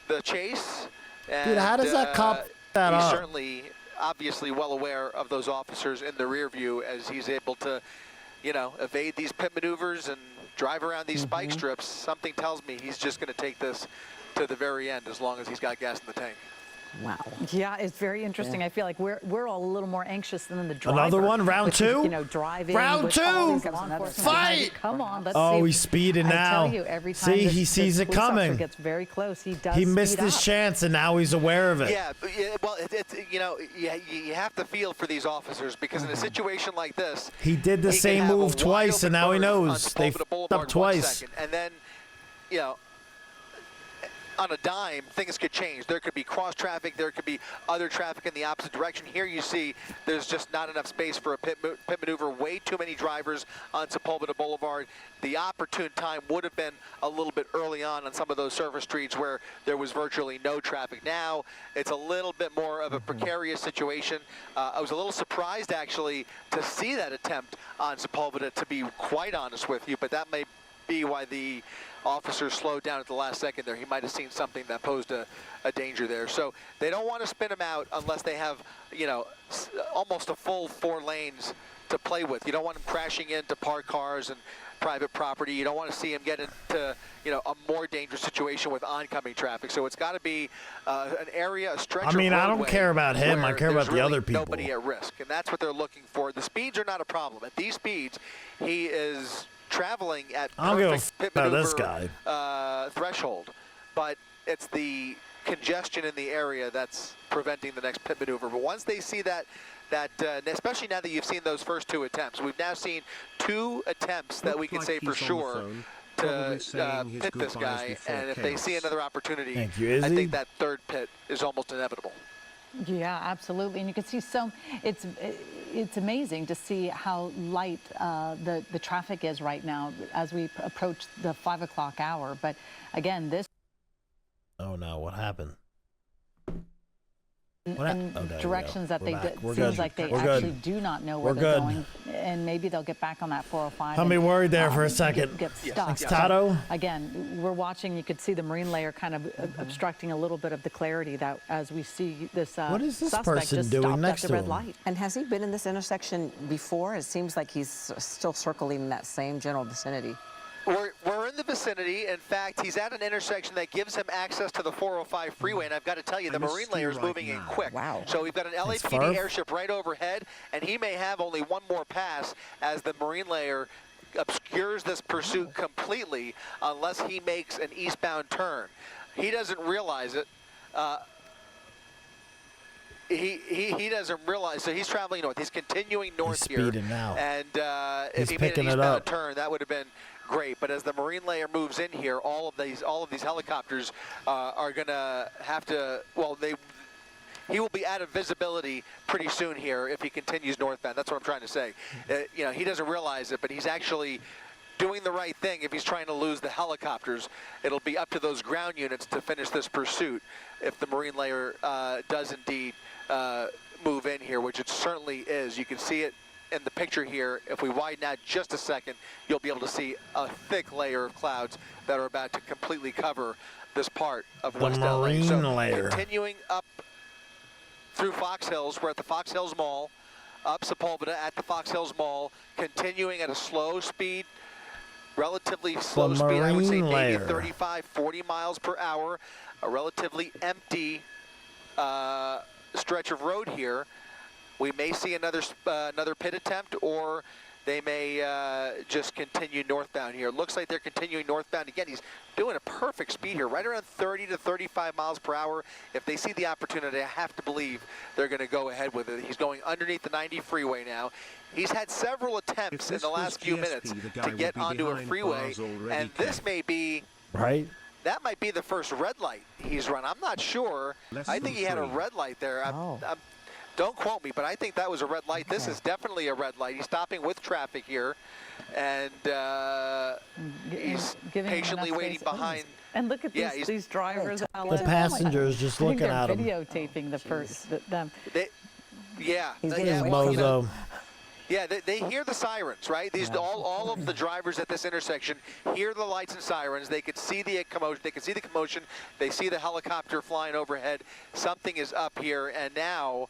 the chase. And, dude, how does that cop that he's up? certainly, obviously well aware of those officers in the rear view as he's able to, you know, evade these pit maneuvers and drive around these spike strips. Something tells me he's just going to take this to the very end as long as he's got gas in the tank. Wow. Yeah, it's very interesting. I feel like we're all a little more anxious than the driver. Another one, round two? You know, driving. Round with all two! these law enforcement Fight! behind. Come on, let's see. Oh, he's speeding now. I tell you, every time See, this, he sees this it police officer coming. gets very close, he does He missed speed his up. chance, and now he's aware of it. Yeah, well, it's you know, you have to feel for these officers because in a situation like this, He did the he same can have move a twice, and now he wide open knows. berth They on Sepulveda f***ed Boulevard up twice. 1 second, and then, you know, on a dime, things could change. There could be cross traffic. There could be other traffic in the opposite direction. Here you see there's just not enough space for a pit maneuver. Way too many drivers on Sepulveda Boulevard. The opportune time would have been a little bit early on some of those surface streets where there was virtually no traffic. Now it's a little bit more of a precarious situation. I was a little surprised actually to see that attempt on Sepulveda, to be quite honest with you, but that may be why the officer slowed down at the last second there. He might have seen something that posed a danger there. So they don't want to spin him out unless they have, you know, almost a full 4 lanes to play with. You don't want him crashing into parked cars and private property. You don't want to see him get into, you know, a more dangerous situation with oncoming traffic. So it's got to be an area, a stretch of roadway. I don't care about him. I care about the other people. Nobody at risk, and that's what they're looking for. The speeds are not a problem. At these speeds, he is traveling at perfect pit maneuver threshold, but it's the congestion in the area that's preventing the next pit maneuver. But once they see that, especially now that you've seen those first 2 attempts, we've now seen 2 attempts that we can say for sure to pit this guy, and if they see another opportunity, I think that 3rd pit is almost inevitable. Yeah, absolutely, and you can see it's amazing to see how light the traffic is right now as we approach the 5 o'clock hour. But again, this. Oh no! What happened? And directions that they We're seems good. like they We're actually good. do not know where We're they're good. going, and maybe they'll get back on that 405. Had me worried there for a second. Get stuck. Thanks, Tato. Again, we're watching. You could see the marine layer kind of obstructing a little bit of the clarity that as we see this. What is this suspect person just doing stopped next at to the red him? light. And has he been in this intersection before? It seems like he's still circling in that same general vicinity. We're in the vicinity. In fact, he's at an intersection that gives him access to the 405 freeway, and I've got to tell you, the marine layer is moving in quick. Wow. So we've got an LAPD airship right overhead, and he may have only one more pass as the marine layer obscures this pursuit completely unless he makes an eastbound turn. He doesn't realize it. he doesn't realize. So he's traveling north. He's continuing north He's here. speeding now. And He's if he made picking an it eastbound up. turn, that would have been great. But as the Marine layer moves in here, all of these helicopters are going to have to. Well, he will be out of visibility pretty soon here if he continues northbound. That's what I'm trying to say. You know, he doesn't realize it, but he's actually doing the right thing. If he's trying to lose the helicopters, it'll be up to those ground units to finish this pursuit if the Marine layer does indeed move in here, which it certainly is. You can see it in the picture here. If we widen out just a second, you'll be able to see a thick layer of clouds that are about to completely cover this part of West LA. Marine So layer. continuing up through Fox Hills, we're at the Fox Hills Mall, up Sepulveda at the Fox Hills Mall, continuing at a slow speed, relatively slow speed, I would say maybe layer. 35, 40 miles per hour, a relatively empty stretch of road here. We may see another pit attempt, or they may just continue northbound here. It looks like they're continuing northbound. Again, he's doing a perfect speed here, right around 30 to 35 miles per hour. If they see the opportunity, I have to believe they're going to go ahead with it. He's going underneath the 90 freeway now. He's had several attempts in the last few minutes to get onto a freeway, and this may be... Right? That might be the first red light he's run. I'm not sure. I think he had a red light there. Don't quote me, but I think that was a red light. Okay. This is definitely a red light. He's stopping with traffic here, and he's patiently waiting behind. And look at these drivers. The passengers just looking at him. Videotaping them. Mozo. Yeah, they hear the sirens, right? These all of the drivers at this intersection hear the lights and sirens. They could see the commotion. They could see the commotion. They see the helicopter flying overhead. Something is up here, and now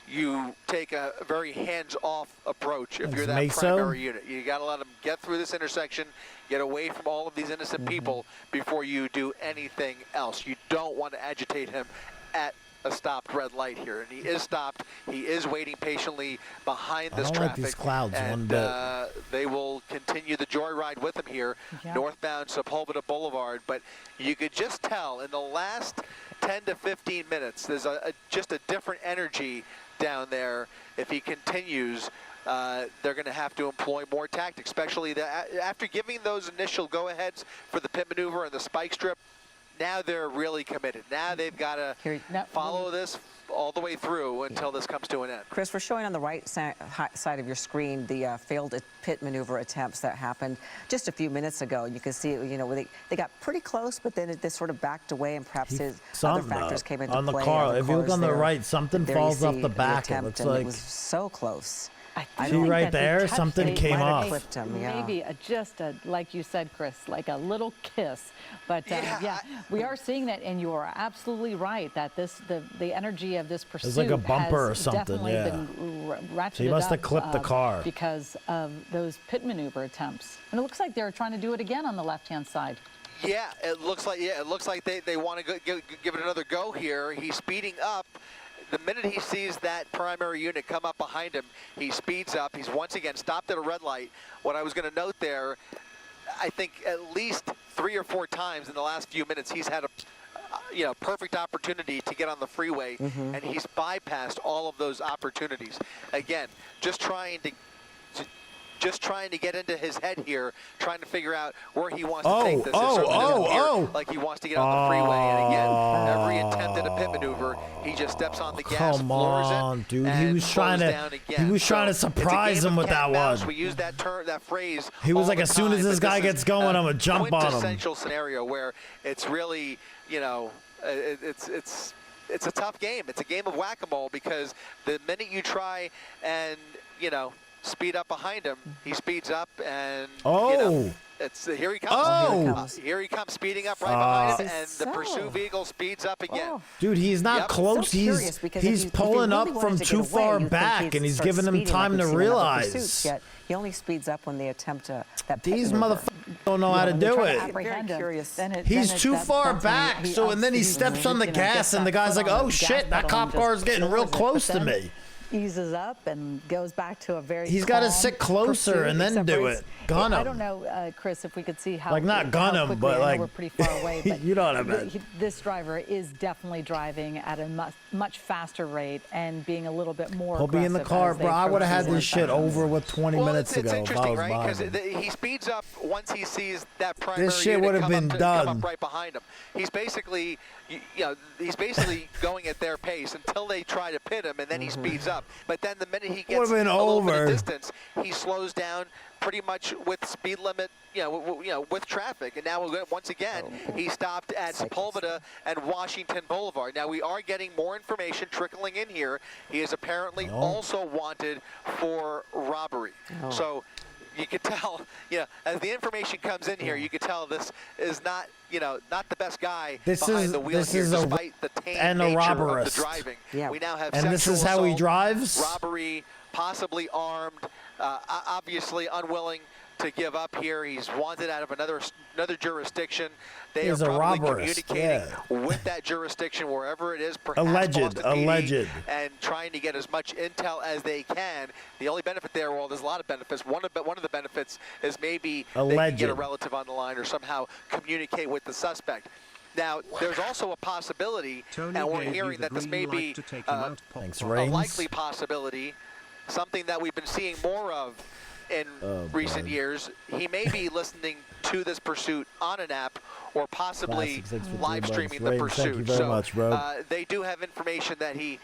you take a very hands-off approach if you're that primary unit. You got to let them get through this intersection, get away from all of these innocent people before you do anything else. You don't want to agitate him at a stopped red light here, and he is stopped. He is waiting patiently behind this traffic. Like these clouds and one bit. They will continue the joyride with him here, northbound Sepulveda Boulevard. But you could just tell in the last 10 to 15 minutes, there's just a different energy down there. If he continues, they're going to have to employ more tactics, especially after giving those initial go-aheads for the pit maneuver and the spike strip. Now they're really committed. Now they've got to follow this all the way through until this comes to an end. Chris, we're showing on the right side of your screen the failed pit maneuver attempts that happened just a few minutes ago. You can see, you know, they got pretty close, but then it sort of backed away, and perhaps other factors came into play. On the car, if you look on the right, something falls off the back. It looks like it was so close. See right there, something came off. Maybe just like you said, Chris, like a little kiss. But we are seeing that, and you are absolutely right that the energy of this pursuit it's like a bumper or something. Definitely been ratcheted so he must have clipped the car because of those pit maneuver attempts. And it looks like they're trying to do it again on the left-hand side. Yeah, it looks like they want to give it another go here. He's speeding up. The minute he sees that primary unit come up behind him, he speeds up. He's once again stopped at a red light. What I was going to note there, I think at least 3 or 4 times in the last few minutes, he's had a perfect opportunity to get on the freeway, and he's bypassed all of those opportunities. Again, just trying to get into his head here, trying to figure out where he wants to take this. Like he wants to get on the freeway, and again, every attempt at a pit maneuver, he just steps on the gas, floors it, dude. And he was trying to surprise him with that one. We use that phrase. He was like, as soon as this guy gets going, I'm gonna jump on him. Quintessential scenario where it's really, it's a tough game. It's a game of whack-a-mole, because the minute you try and speed up behind him, he speeds up, and here he comes. Here he comes speeding up right behind him, and the pursuit vehicle speeds up again. Dude, he's not close. He's pulling up from too far back, and he's giving him time to realize. He only speeds up when they attempt that. These motherfuckers don't know how to do it. Very curious. He's too far back, and then he steps on the gas, and the guy's like, "Oh shit, that cop car is getting real close to me." eases up and goes back to a very He's got to calm sit closer pursuit, and then except do for it. Gun him. I don't know, Chris, if we could see how Like, not gun how him, quickly, but I know like we're pretty far away. But you know what I meant. This driver is definitely driving at a much faster rate and being a little bit more. He'll be in the aggressive car, as they bro. I would have approach had these this shit intersections. over with 20 minutes it's ago if I interesting, was right? behind Because him. he speeds up once he sees that primary This shit unit would have come been up done. come up right behind him. He's basically, he's basically going at their pace until they try to pit him, and then he speeds up. But then the minute he gets a been little bit over. of distance, he slows down pretty much with speed limit, with traffic. And now once again, he stopped at Sepulveda and Washington Boulevard. Now we are getting more information trickling in here. He is apparently also wanted for robbery. So you could tell, as the information comes in here, you could tell this is not, not the best guy behind the wheel here, despite the tame nature of the driving. Yeah. We now have And this is sexual how he assault, drives? robbery, possibly armed, obviously unwilling to give up here. He's wanted out of another jurisdiction. They He's are a probably robberist, communicating yeah. with that jurisdiction, wherever it is, perhaps Alleged, Boston PD, alleged. and trying to get as much intel as they can. The only benefit there, well, there's a lot of benefits. One of the benefits is maybe they can get a relative on the line or somehow communicate with the suspect. Now, there's also a possibility, and we're hearing that this may be a likely possibility, something that we've been seeing more of in recent years. He may be listening to this pursuit on an app or possibly live streaming the pursuit. Thank you very much, bro. They do have information that he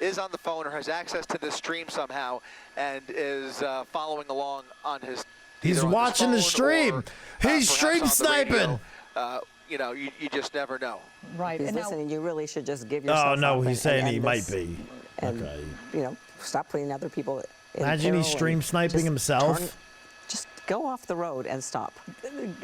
is on the phone or has access to this stream somehow and is following along on his. He's watching the stream. He's stream sniping. You just never know. Right. He's And now, listening. You really should just give yourself. Oh no, up he's saying he end might this, be. And Okay. stop putting other people in Imagine peril he's stream and sniping just himself. just go off the road and stop.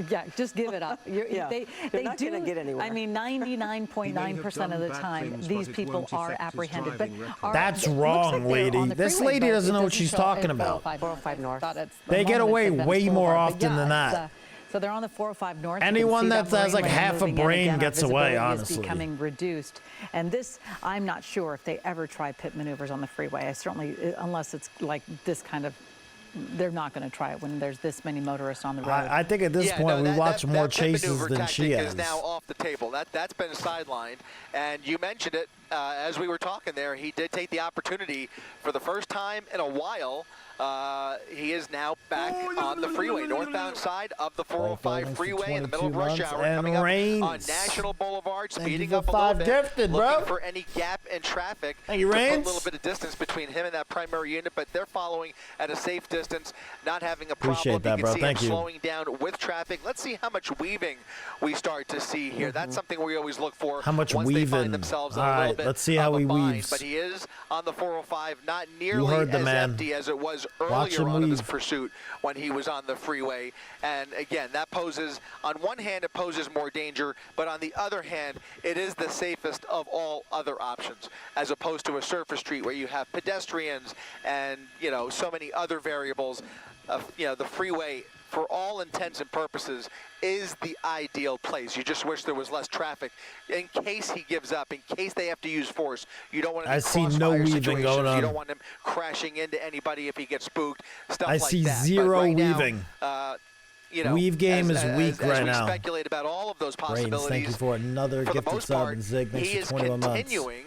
yeah, just give it up. Yeah. They not do gonna get anywhere. I mean, 99.9% of the time, these people are apprehended. But That's it looks wrong, like they're lady. on the This freeway, lady but doesn't it know what she's show talking at about. 405 North. Thought it's the They get moment away it's way Venice more Boulevard. But often than yeah, that. so they're on the 405 North. Anyone that has like half a brain gets away, Is honestly. becoming reduced. And this, I'm not sure if they ever try pit maneuvers on the freeway. I certainly, unless it's like this kind of, they're not going to try it when there's this many motorists on the road. I think at this point we watch more chases than she has. Is now off the table. That's been sidelined, and you mentioned it as we were talking there. He did take the opportunity for the first time in a while. He is now back on the freeway, northbound side of the 405 freeway in the middle of rush hour, coming up on National Boulevard, speeding up a little bit, looking for any gap in traffic to put a little bit of distance between him and that primary unit, but they're following at a safe distance, not having a problem. Appreciate that, you bro. can see Thank him you. slowing down with traffic. Let's see how much weaving we start to see here. That's something we always look for. How much once weaving? They find themselves in All a little right, bit let's see of how a he bind, weaves. but he is on the 405, not You nearly heard the as man. empty as it was Watch earlier him on in this weave. pursuit when he was on the freeway. And again, that poses, on one hand, it poses more danger, but on the other hand, it is the safest of all other options, as opposed to a surface street where you have pedestrians and, so many other variables. The freeway, for all intents and purposes, is the ideal place. You just wish there was less traffic in case he gives up, in case they have to use force. You don't want any I see no crossfire weaving situations. going on. You don't want him crashing into anybody if he gets spooked, stuff I like see that. But zero right now, weaving. Weave game is weak right as we now. speculate about all of those Brains, possibilities. thank you for another for the gifted most sub part, and Zig. Thanks he for is 21 months. continuing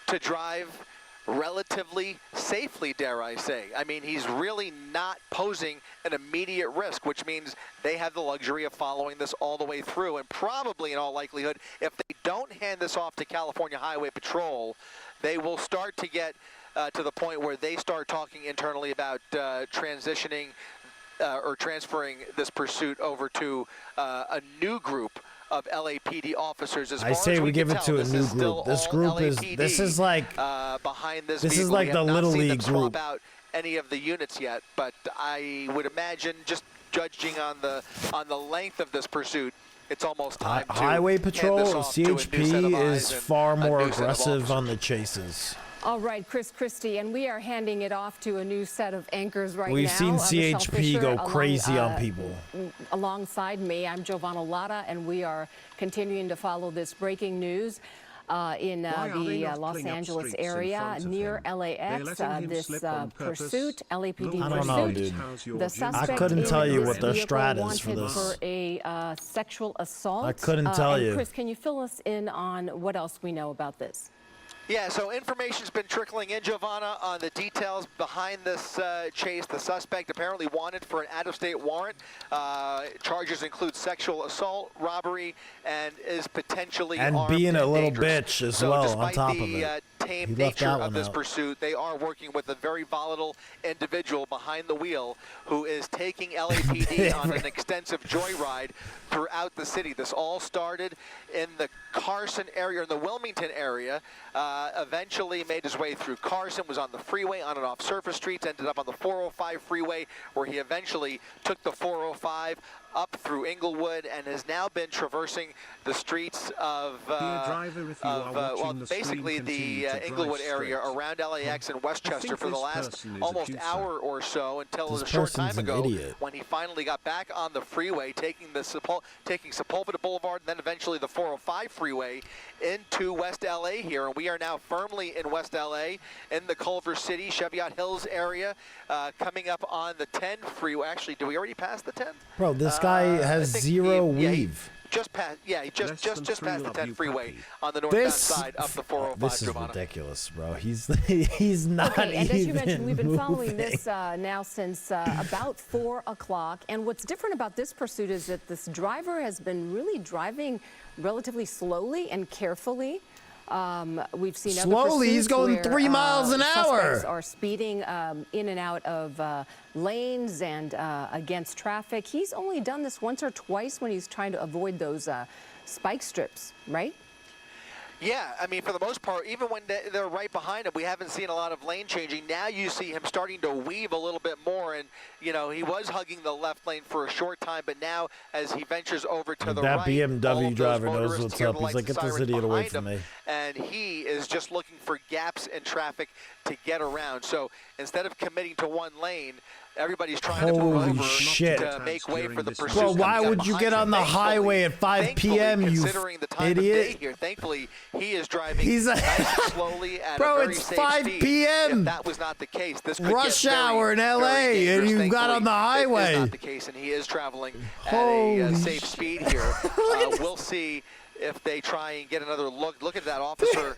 to drive relatively safely, dare I say. I mean, he's really not posing an immediate risk, which means they have the luxury of following this all the way through. And probably, in all likelihood, if they don't hand this off to California Highway Patrol, they will start to get to the point where they start talking internally about transitioning or transferring this pursuit over to a new group of LAPD officers. As I far say as we give can it tell, to a this new is still group. This all group is LAPD, this is like behind this. this is vehicle. like We the have not Little seen them League swap group. out any of the units yet, but I would imagine, just judging on the length of this pursuit, it's almost time to Highway hand Patrol, this off to a new set of CHP eyes is and far a more new set of aggressive on officers. the chases. All right, Chris Christie, and we are handing it off to a new set of anchors right We've now. seen Michelle CHP Fisher go crazy on people. Alongside me, I'm Giovanna Latta, and we are continuing to follow this breaking news. in the Los Angeles area near LAX. This pursuit, LAPD I don't know, dude. The suspect I couldn't tell you what their strat is for this. For a sexual assault. I couldn't tell you. Chris, can you fill us in on what else we know about this? Yeah, so information's been trickling in, Giovanna, on the details behind this chase. The suspect apparently wanted for an out-of-state warrant. Charges include sexual assault, robbery, and is potentially armed being a little dangerous. bitch as so well on top of it. Despite the tame nature of this pursuit, they are working with a very volatile individual behind the wheel who is taking LAPD on an extensive joyride throughout the city. This all started in the Carson area, in the Wilmington area, eventually made his way through Carson, was on the freeway, on and off surface streets, ended up on the 405 freeway, where he eventually took the 405 up through Inglewood and has now been traversing the streets of basically the Inglewood area around LAX and Westchester for the last almost hour or so, until a short time ago when he finally got back on the freeway, taking Sepulveda Boulevard and then eventually the 405 freeway into West LA here. And we are now firmly in West LA in the Culver City, Cheviot Hills area, coming up on the 10 freeway. Actually, do we already pass the 10? Bro, this guy has zero weave. Just past, yeah, just past the 10 freeway on the northbound side of the 405. This is Giovanna. ridiculous, bro. He's not okay, and as you mentioned, we've been moving. following this now since about 4 o'clock. And what's different about this pursuit is that this driver has been really driving relatively slowly and carefully. We've seen slowly. He's going where, 3 miles an hour. Suspects are speeding in and out of lanes and against traffic. He's only done this once or twice when he's trying to avoid those spike strips, right? Yeah, I mean, for the most part, even when they're right behind him, we haven't seen a lot of lane changing. Now you see him starting to weave a little bit more, and, you know, he was hugging the left lane for a short time, but now as he ventures over to the right, that BMW driver knows what's up. He's like, get this idiot away from me. And he is just looking for gaps in traffic to get around. So instead of committing to one lane, everybody's trying to move over to make way for the pursuit. Bro, why would you get on the highway at 5 p.m., you considering the time idiot? of day here, thankfully, he is driving nice and slowly at Bro, a very it's safe 5 speed. p.m. If that was not the case, this could rush get hour in LA, and you got on the highway. It is not the case, and he is traveling at a safe speed here. We'll see if they try and get another look. Look at that officer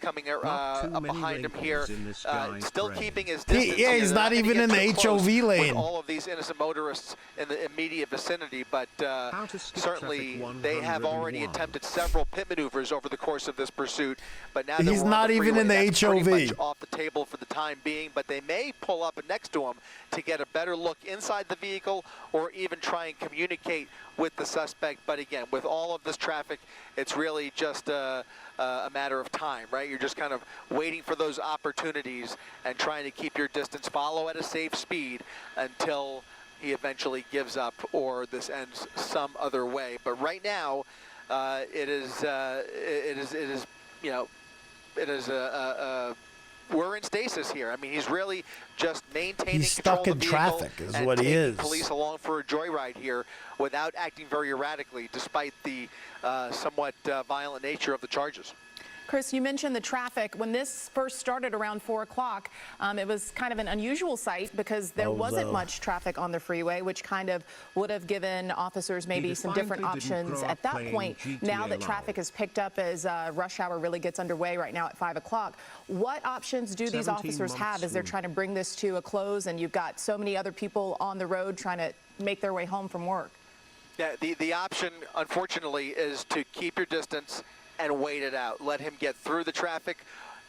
coming up behind him here, still keeping his distance. Yeah, he's not even in the HOV lane. With all of these innocent motorists in the immediate vicinity, but certainly they have already attempted several pit maneuvers over the course of this pursuit. But now he's not even in the HOV. Pretty much off the table for the time being, but they may pull up next to him to get a better look inside the vehicle or even try and communicate with the suspect. But again, with all of this traffic, it's really just a matter of time, right? You're just kind of waiting for those opportunities and trying to keep your distance, follow at a safe speed until he eventually gives up or this ends some other way. But right now, it is we're in stasis here. I mean, he's really just maintaining stuck control in of the vehicle traffic is and what he taking is. Police along for a joyride here without acting very erratically, despite the somewhat violent nature of the charges. Chris, you mentioned the traffic. When this first started around 4 o'clock, it was kind of an unusual sight because there wasn't much traffic on the freeway, which kind of would have given officers maybe some different options at that point. Now that traffic has picked up as rush hour really gets underway right now at 5 o'clock, what options do these officers have as they're trying to bring this to a close and you've got so many other people on the road trying to make their way home from work? Yeah, the option, unfortunately, is to keep your distance and wait it out. Let him get through the traffic,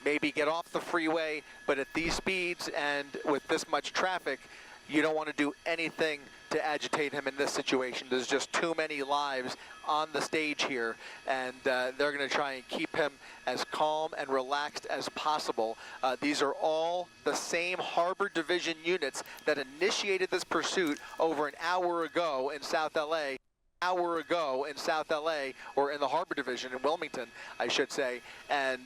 maybe get off the freeway, but at these speeds and with this much traffic, you don't want to do anything to agitate him in this situation. There's just too many lives on the stage here, and they're going to try and keep him as calm and relaxed as possible. These are all the same Harbor Division units that initiated this pursuit over an hour ago in South LA. Or in the Harbor Division in Wilmington, I should say, and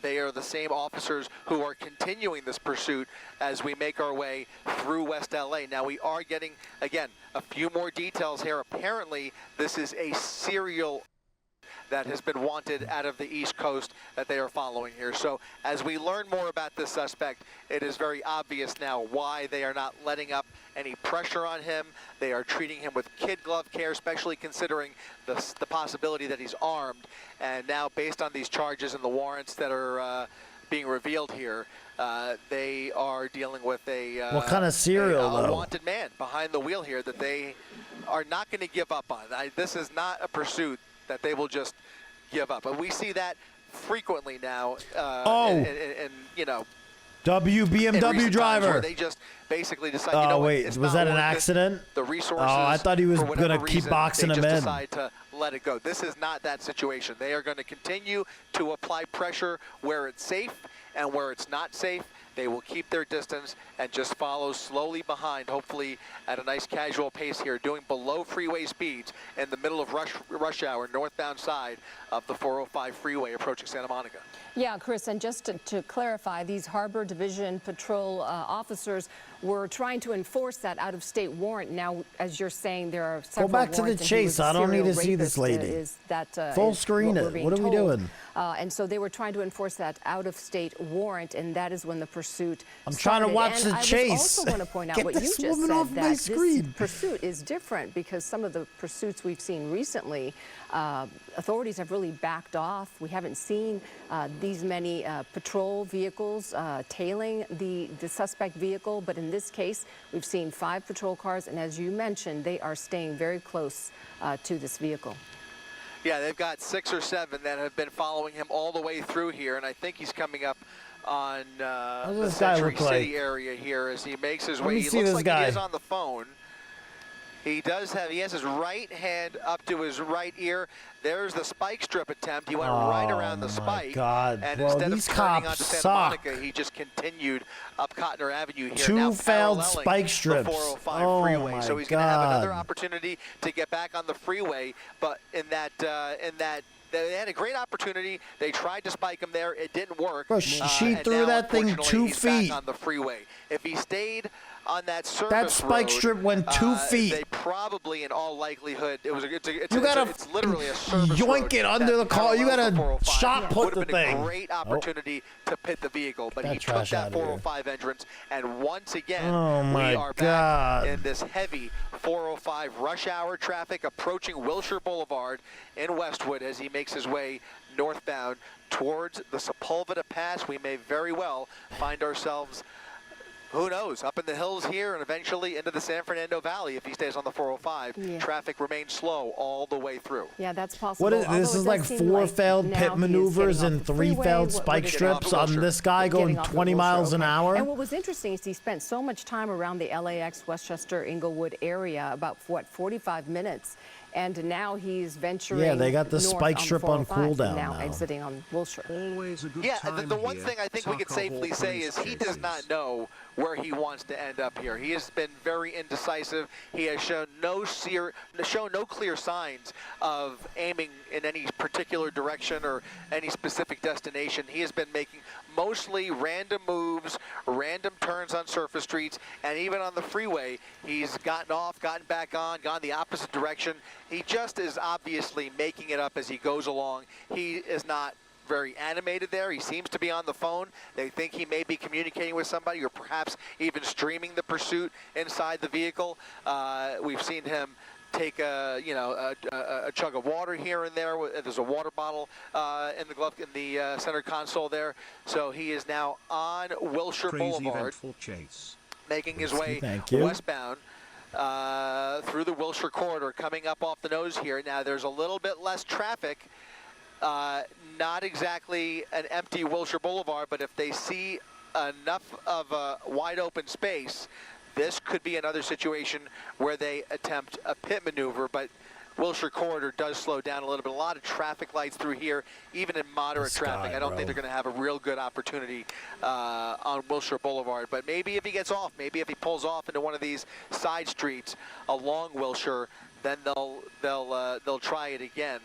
they are the same officers who are continuing this pursuit as we make our way through West LA. Now we are getting, again, a few more details here. Apparently, this is a serial that has been wanted out of the East Coast that they are following here. So as we learn more about this suspect, it is very obvious now why they are not letting up any pressure on him. They are treating him with kid glove care, especially considering the possibility that he's armed. And now, based on these charges and the warrants that are being revealed here, they are dealing with a what kind of serial, though? wanted man behind the wheel here that they are not going to give up on. This is not a pursuit that they will just give up. But we see that frequently now. And you know, BMW driver. Where they just basically decide. Oh, you know wait, what, was that an accident? The resources. Oh, I thought he was going to keep boxing him in. They just decide to let it go. This is not that situation. They are going to continue to apply pressure where it's safe, and where it's not safe, they will keep their distance and just follow slowly behind, hopefully at a nice casual pace here, doing below freeway speeds in the middle of rush hour, northbound side of the 405 freeway approaching Santa Monica. Yeah, Chris, and just to clarify, these Harbor Division Patrol officers were trying to enforce that out-of-state warrant. Now, as you're saying, there are several Go back to the chase. I don't need to see this lady. Full screen it. What are we doing? And so they were trying to enforce that out-of-state warrant, and that is when the pursuit I'm trying to watch the chase. I also want to point out what you just said, that this pursuit is different because some of the pursuits we've seen recently, authorities have really backed off. We haven't seen these many patrol vehicles tailing the suspect vehicle, but in this case, we've seen 5 patrol cars, and as you mentioned, they are staying very close to this vehicle. Yeah, they've got 6 or 7 that have been following him all the way through here, and I think he's coming up on the Century City area here as he makes his way. He looks like he is on the phone. He has his right hand up to his right ear. There's the spike strip attempt. He went right around the spike. God, and bro, instead these of turning cops onto Santa suck. Monica, he just continued up Cotner Avenue here. 2 failed spike strips. The 405 oh freeway. my So he's going to have another opportunity to get back on the freeway. But in that they had a great opportunity. They tried to spike him there. It didn't work. Bro, she threw that thing 2 feet. He's back on the freeway. If he stayed on that surface that spike road, strip went 2 feet. They probably, in all likelihood, it's literally a surface yoink road it under the car. You gotta shot put the thing. Would have been a great opportunity to pit the vehicle, but he took that 405 entrance, and once again, we are back in this heavy 405 rush hour traffic approaching Wilshire Boulevard in Westwood as he makes his way northbound towards the Sepulveda Pass. We may very well find ourselves, who knows, up in the hills here and eventually into the San Fernando Valley if he stays on the 405. Yeah. Traffic remains slow all the way through. Yeah, that's possible. What is this? Is like 4 failed pit maneuvers and 3 failed spike strips on this guy going 20 miles an hour. And what was interesting is he spent so much time around the LAX, Westchester, Inglewood area, about, what, 45 minutes. And now he's venturing. Yeah, they got the spike strip on cooldown now. Exiting on Wilshire. Always a good time the one thing I think we could safely say is he does not know where he wants to end up here. He has been very indecisive. He has shown no clear signs of aiming in any particular direction or any specific destination. He has been making mostly random moves, random turns on surface streets, and even on the freeway, he's gotten off, gotten back on, gone the opposite direction. He just is obviously making it up as he goes along. He is not very animated there. He seems to be on the phone. They think he may be communicating with somebody or perhaps even streaming the pursuit inside the vehicle. We've seen him take a chug of water here and there. There's a water bottle in the center console there. So he is now on Wilshire Boulevard, making his way westbound through the Wilshire corridor, coming up off the nose here. Now there's a little bit less traffic. Not exactly an empty Wilshire Boulevard, but if they see enough of a wide open space, this could be another situation where they attempt a pit maneuver, but Wilshire corridor does slow down a little bit. A lot of traffic lights through here, even in moderate traffic. I don't think they're going to have a real good opportunity on Wilshire Boulevard. But maybe if he gets off, maybe if he pulls off into one of these side streets along Wilshire, then they'll try it again.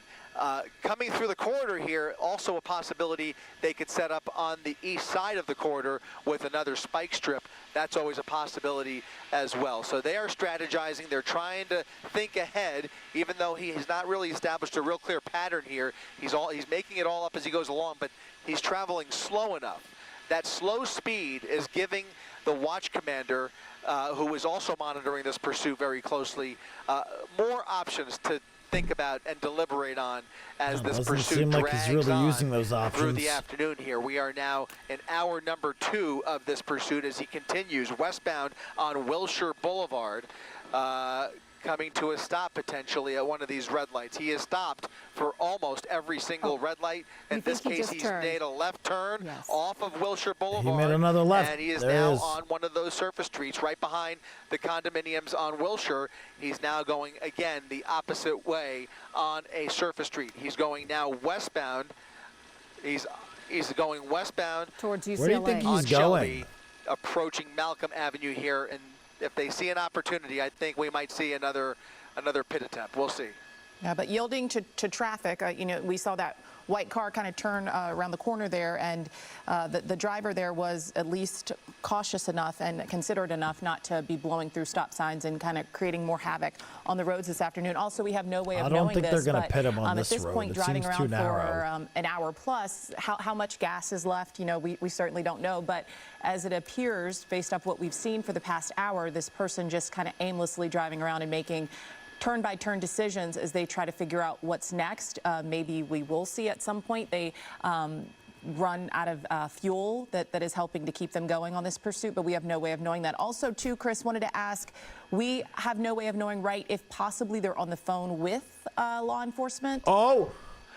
Coming through the corridor here, also a possibility they could set up on the east side of the corridor with another spike strip. That's always a possibility as well. So they are strategizing. They're trying to think ahead, even though he has not really established a real clear pattern here. He's making it all up as he goes along, but he's traveling slow enough. That slow speed is giving the watch commander, who is also monitoring this pursuit very closely, more options to think about and deliberate on as this pursuit drags on through the afternoon here. We are now in hour number 2 of this pursuit as he continues westbound on Wilshire Boulevard, coming to a stop potentially at one of these red lights. He has stopped for almost every single red light. In this case, he's made a left turn off of Wilshire Boulevard. He made another left. And he is now on one of those surface streets right behind the condominiums on Wilshire. He's now going, again, the opposite way on a surface street. He's going now westbound. He's going westbound towards UCLA. Where do you think he's going? Approaching Malcolm Avenue here, and if they see an opportunity, I think we might see another pit attempt. We'll see. Yeah, but yielding to traffic, you know, we saw that white car kind of turn around the corner there, and the driver there was at least cautious enough and considerate enough not to be blowing through stop signs and kind of creating more havoc on the roads this afternoon. Also, we have no way of knowing this. I don't think they're going to pit him on this road. At this point, driving around for an hour plus, how much gas is left, you know, we certainly don't know. But as it appears, based off what we've seen for the past hour, this person just kind of aimlessly driving around and making turn-by-turn decisions as they try to figure out what's next. Maybe we will see at some point they run out of fuel that is helping to keep them going on this pursuit, but we have no way of knowing that. Also, too, Chris, wanted to ask, we have no way of knowing, right, if possibly they're on the phone with law enforcement?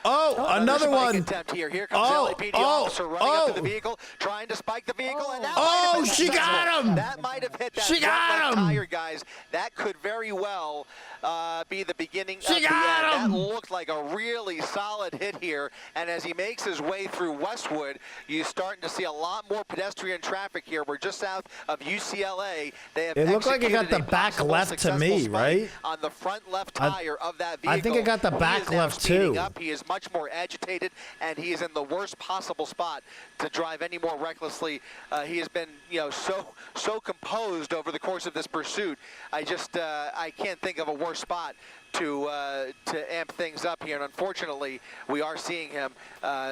Another one. Attempt here. Here comes LAPD officer running up to the vehicle, trying to spike the vehicle. And that she got him. That might have hit that She got him. tire, guys. That could very well be the beginning of the end. Him. That looked like a really solid hit here. And as he makes his way through Westwood, you're starting to see a lot more pedestrian traffic here. We're just south of UCLA. They have it looked like it got the back left to me, right? On the front left tire of that vehicle. I think it got the back left too. He is much more agitated, and he is in the worst possible spot to drive any more recklessly. He has been, you know, so composed over the course of this pursuit. I can't think of a worse spot to amp things up here, and unfortunately, we are seeing him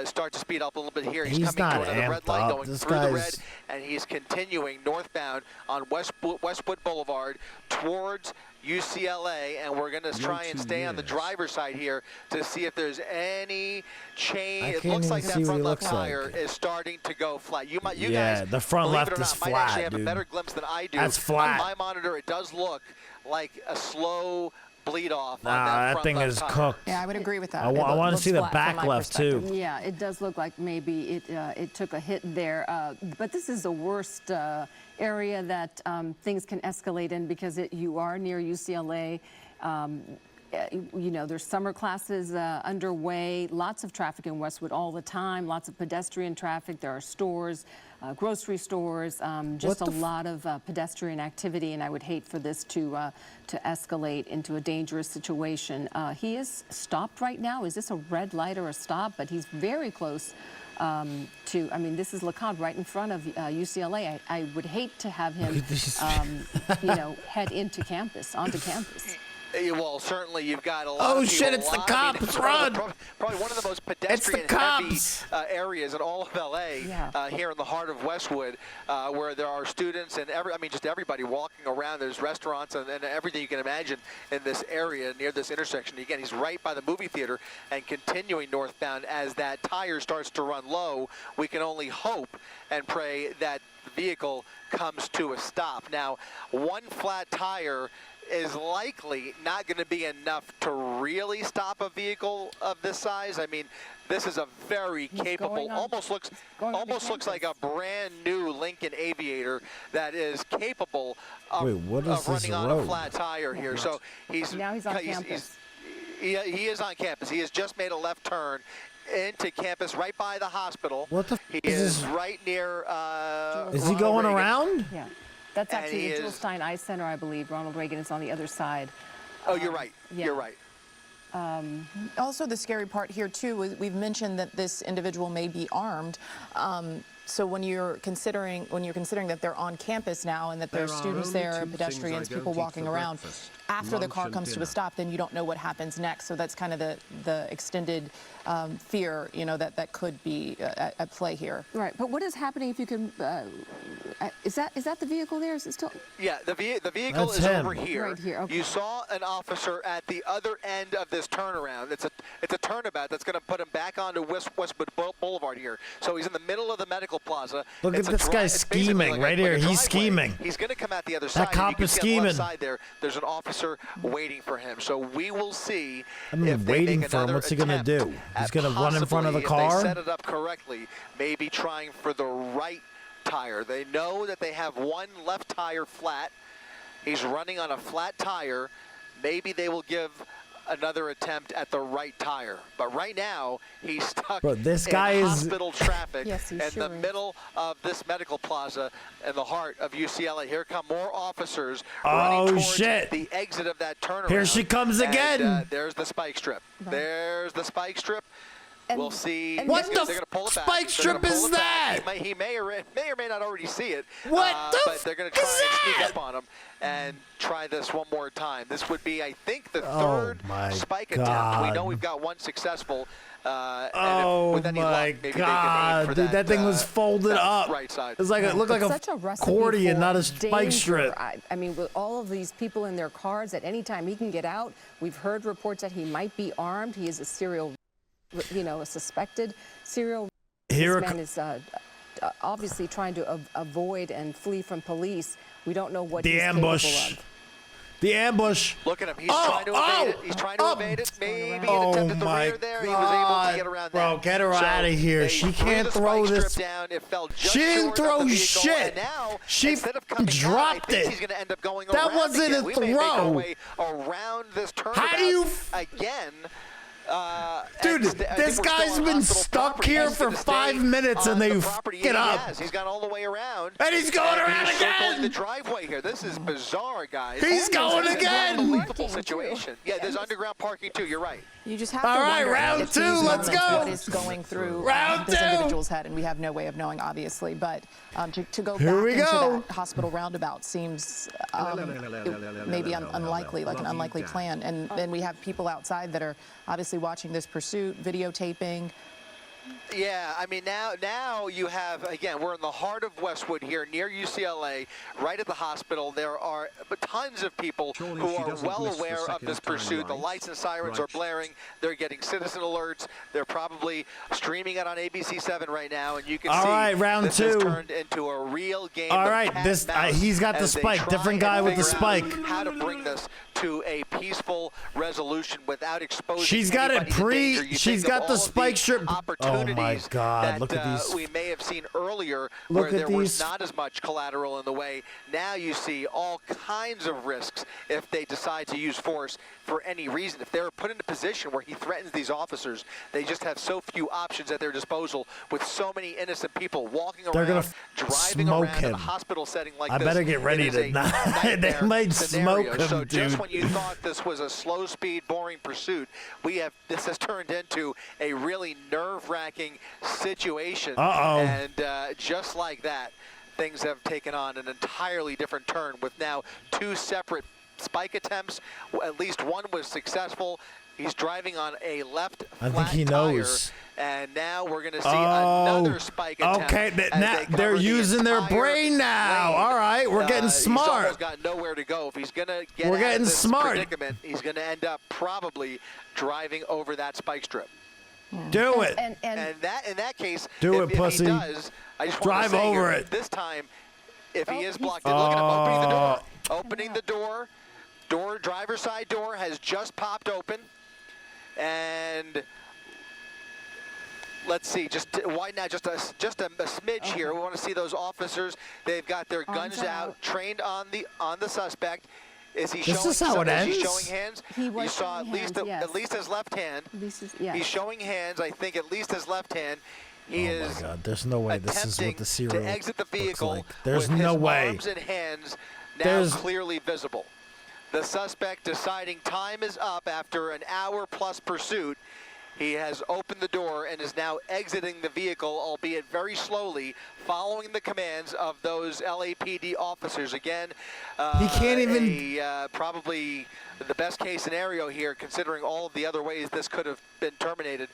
start to speed up a little bit here. He's coming to another red light, going through the red, and he's continuing northbound on Westwood Boulevard towards UCLA, and we're going to try and stay on the driver's side here to see if there's any change. It looks like that front left tire is starting to go flat. You guys, the front left is flat, might actually have a better glimpse than I do. That's flat. On my monitor, it does look like a slow bleed off on that thing is tire. cooked. Yeah, I would agree with that. I want to see the back left too. Yeah, it does look like maybe it took a hit there. But this is the worst area that things can escalate in because you are near UCLA. You know, there's summer classes underway, lots of traffic in Westwood all the time, lots of pedestrian traffic. There are stores, grocery stores, just a lot of pedestrian activity, and I would hate for this to escalate into a dangerous situation. He is stopped right now. Is this a red light or a stop? But he's very close I mean, this is LeConte right in front of UCLA. I would hate to have him, you know, head onto campus. Well, certainly you've got a lot of people. Shit, it's the cops, run! Probably one of the most pedestrian-heavy areas in all of LA, here in the heart of Westwood, where there are students and just everybody walking around. There's restaurants and everything you can imagine in this area near this intersection. Again, he's right by the movie theater and continuing northbound. As that tire starts to run low, we can only hope and pray that the vehicle comes to a stop. Now, one flat tire is likely not going to be enough to really stop a vehicle of this size. I mean, this is a very capable, almost looks like a brand new Lincoln Aviator that is capable of running on a flat tire here. So now he's on campus. He is on campus. He has just made a left turn into campus right by the hospital. What the? He is right near. Is he going around? Yeah. That's actually the Jules Stein Ice Center, I believe. Ronald Reagan is on the other side. Oh, you're right. Yeah. You're right. Also, the scary part here too is we've mentioned that this individual may be armed. So when you're considering that they're on campus now and that there are students there, pedestrians, people walking around, after the car comes to a stop, then you don't know what happens next. So that's kind of the extended fear, you know, that could be at play here. Right, but what is happening if you can? Is that the vehicle there? Is it still? Yeah, the vehicle That's is him. over here. Right here, okay. You saw an officer at the other end of this turnaround. It's a turnabout that's going to put him back onto Westwood Boulevard here. So he's in the middle of the medical plaza. Look at this guy scheming right here. He's scheming. He's going to come out the other side. That cop is scheming. Side there's an officer waiting for him. So we will see. I mean, if they waiting make for him. What's he going to do? He's going to run in front of the possibly, if car? they set it up correctly, maybe trying for the right tire. They know that they have one left tire flat. He's running on a flat tire. Maybe they will give another attempt at the right tire. But right now, he's stuck Bro, this guy in is hospital traffic Yes, he in sure the is. middle of this medical plaza in the heart of UCLA. Here come more officers Oh, running towards shit. the exit of that turnaround. Here she comes And, again. there's the spike strip. Right. There's the spike strip. And- We'll see. and What They're the gonna pull it back. spike They're strip gonna pull is it back. that? He may or may not already see it. What the But they're going to f- try is and sneak that? up on him and try this one more time. This would be, I think, the Oh, third my spike attempt. We know God. we've got one successful. And Oh with any my luck, maybe they can aim God, for dude, that thing was folded that up. right side. It's like it looked like Such a a recipe accordion, for not a spike danger. strip. I mean, with all of these people in their cars, at any time he can get out. We've heard reports that he might be armed. He is a serial, you know, a suspected serial. Here This man is obviously trying to avoid and flee from police. We don't know what The he's ambush. capable of. The ambush. Look at him. He's Oh, trying to evade it. oh, He's trying to oh. evade it. Maybe an Oh attempt at the my rear there. He was able to get around God, bro, that. get her outta here. they She threw can't the throw spike this- strip down. It fell just She didn't short of throw the vehicle, shit. And now, She instead of coming dropped down, I think it. he's going to end up going That around wasn't again. a We may make our throw. way around this turnabout How do you again. Dude, and I this think we're guy's still on been hospital stuck property. here He's for gonna 5 stay minutes and on they the f property. it He up. has. He's gone all the way around. And he's going around he's circling again. the driveway here. This is bizarre, guys. He's going This is an again. unbelievable situation. Yeah, there's underground parking too. You're right. You just have All to right, wonder round if two, these let's moments go. What is going through Round this two. individual's head, and we have no way of knowing, obviously. But to go Here back we into go. that hospital roundabout seems maybe unlikely, like an unlikely plan. And then we have people outside that are obviously watching this pursuit, videotaping. Yeah, I mean, now you have, again, we're in the heart of Westwood here, near UCLA, right at the hospital. There are tons of people who are well aware of this pursuit. The lights and sirens are blaring. They're getting citizen alerts. They're probably streaming it on ABC7 right now, and you can All see right, round this two. has turned into a real game All of right, cat this and mouse he's got the as they spike. try Different and guy with the figure out spike. how to bring this to a peaceful resolution without exposing She's got it anybody to danger. You she's think of got the all of spike strip. Oh my opportunities God, that look at these. we may have seen earlier Look where at there was these. not as much collateral in the way. Now you see all kinds of risks if they decide to use force for any reason. If they're put in a position where he threatens these officers, they just have so few options at their disposal with so many innocent people walking They're around, gonna driving smoke around in him. a hospital setting like I this. better get ready It is to a not- they nightmare might scenario. smoke him, So just dude. when you thought this was a slow-speed, boring pursuit, this has turned into a really nerve-wracking situation. Uh-oh. And just like that, things have taken on an entirely different turn with now two separate spike attempts. At least one was successful. He's driving on a left I think flat he knows. tire, and now we're going to see another spike attempt. Okay, as now they cover they're the using their entire brain now. lane. All right, we're getting He's smart. almost got nowhere to go. If he's going to get We're out getting of this smart. predicament, he's going to end up probably driving over that spike strip. Do it. And And that, in that case, Do if it, pussy. he does, I just Drive want to say over here, it. this time, if he is he's- blocked, look at him opening the door. Oh. Opening the door. Driver's side door has just popped open. And let's see, just widen out just a smidge here. We want to see those officers. They've got their guns out, trained on the suspect. Is he This showing? is how it Is he ends? showing hands? He was you saw showing at least hands, yes. at least his left hand. yes. He's showing hands. I think at least his left hand. He Oh is my God, there's no way this is what the serial to exit the vehicle looks like. There's with no his way. arms and hands now There's- clearly visible. The suspect deciding time is up after an hour-plus pursuit. He has opened the door and is now exiting the vehicle, albeit very slowly, following the commands of those LAPD officers. Again, he can't even... probably the best case scenario here, considering all of the other ways this could have been terminated.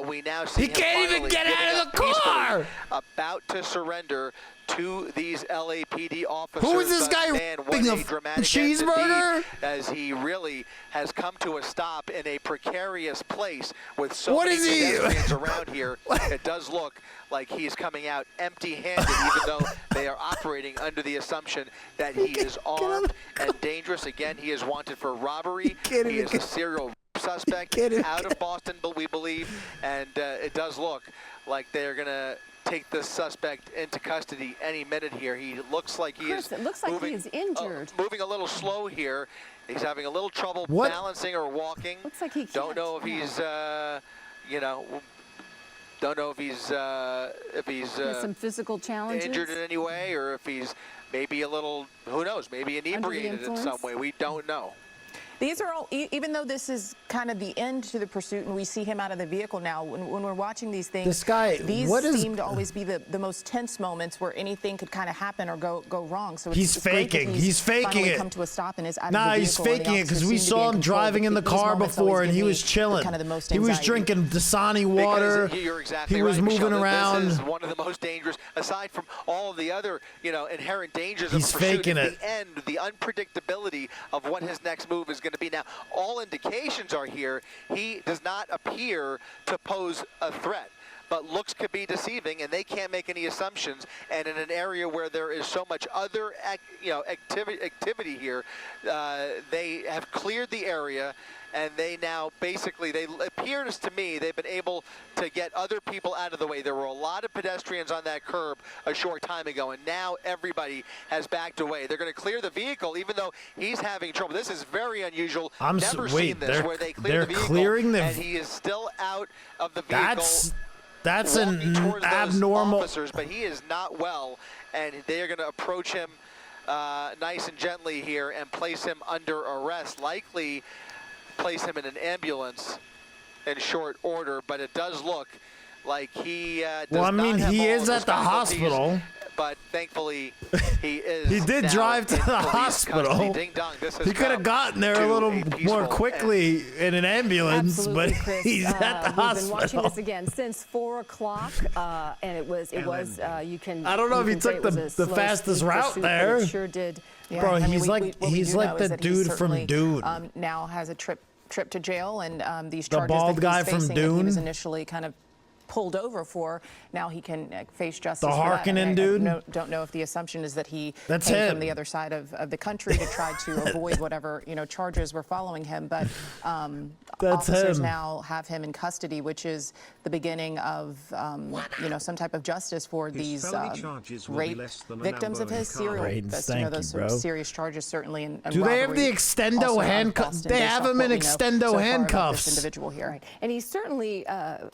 We now see he can't even get out of the car! About to surrender to these LAPD officers. Who is this guy ripping a cheeseburger? As he really has come to a stop in a precarious place with so many is he? pedestrians around here. It does look like he's coming out empty-handed, even though they are operating under the assumption that he is armed and dangerous. Again, he is wanted for robbery. He is a serial suspect out of Boston, but we believe, and it does look like they're going to take this suspect into custody any minute here. He looks like he is it looks like moving, he is injured. Moving a little slow here. He's having a little trouble balancing or walking. Looks like he can't. Don't know if he's, you know, don't know if he's some physical challenges, injured in any way, or if he's maybe a little, who knows, maybe inebriated in some way. We don't know. These are all, even though this is kind of the end to the pursuit and we see him out of the vehicle now, when we're watching these things, this guy, these seem to always be the most tense moments where anything could kind of happen or go wrong. So he's faking. He's faking it. Come to a stop and is out nah, of the he's vehicle, faking it because we saw him driving in the car before and he was chilling. Kind of the most he was drinking Dasani water. You're exactly he was right, moving Michelle, around. This is one of the most dangerous, aside from all of the other, you know, inherent dangers of he's the pursuit. faking it. The end, the unpredictability of what his next move is going to be. Now, all indications are here he does not appear to pose a threat, but looks could be deceiving, and they can't make any assumptions. And in an area where there is so much other activity here, they have cleared the area, and they now basically, it appears to me they've been able to get other people out of the way. There were a lot of pedestrians on that curb a short time ago, and now everybody has backed away. They're going to clear the vehicle, even though he's having trouble. This is very unusual. Never seen this where they clear the vehicle clearing and he is still out of the vehicle. That's an abnormal. Officers, but he is not well, and they are going to approach him nice and gently here and place him under arrest. Likely place him in an ambulance in short order, but it does look like he does well, I mean, not have he all is at the hospital. But thankfully, he is. He did drive to the hospital. Ding dong. He could have gotten there a little more quickly in an ambulance, absolutely, but Chris. he's at the hospital. We've been watching this again since 4 o'clock, and it was. You can. I don't know if he took the fastest route there. It sure did. Yeah. Bro, he's like the dude from Dune. Now has a trip to jail, and these the charges bald that guy he's facing from Dune. that he was initially kind of pulled over for, now he can face justice. The Harkonnen dude? Don't know if the assumption is that he came from the other side of the country to try to avoid whatever charges were following him, but officers now have him in custody, which is the beginning of some type of justice for these rape victims of his serial rapists. Those serious charges certainly. And do they have the extendo handcuffs? They have him in extendo handcuffs. This individual here, right. And he certainly,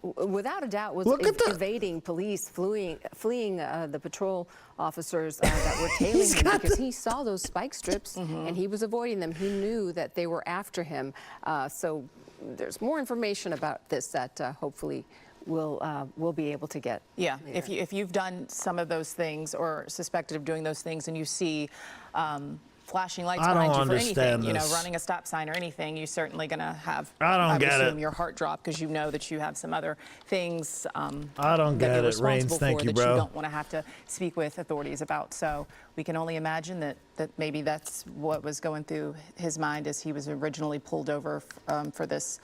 without a doubt, was evading police, fleeing the patrol officers that were tailing him because he saw those spike strips and he was avoiding them. He knew that they were after him. So there's more information about this that hopefully we'll be able to get. Yeah, if you've done some of those things or suspected of doing those things, and you see flashing lights behind you for anything, running a stop sign or anything, you're certainly going to have, I would assume, your heart drop because you know that you have some other things I don't get it, Rains. Thank you, bro. That you don't want to have to speak with authorities about. So we can only imagine that maybe that's what was going through his mind as he was originally pulled over for this,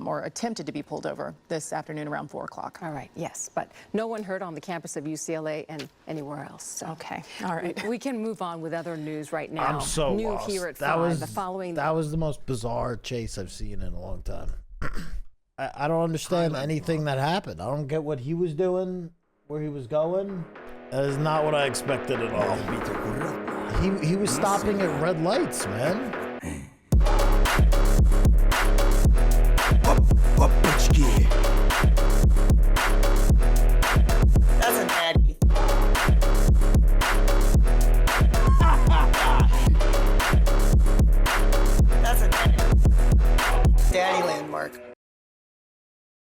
or attempted to be pulled over this afternoon around 4 o'clock. All right, yes, but no one hurt on the campus of UCLA and anywhere else. So okay, all right. We can move on with other news right now. I'm so New lost. Here at 5, the following. That was the most bizarre chase I've seen in a long time. I don't understand anything that happened. I don't get what he was doing, where he was going. That is not what I expected at all. He was stopping at red lights, man.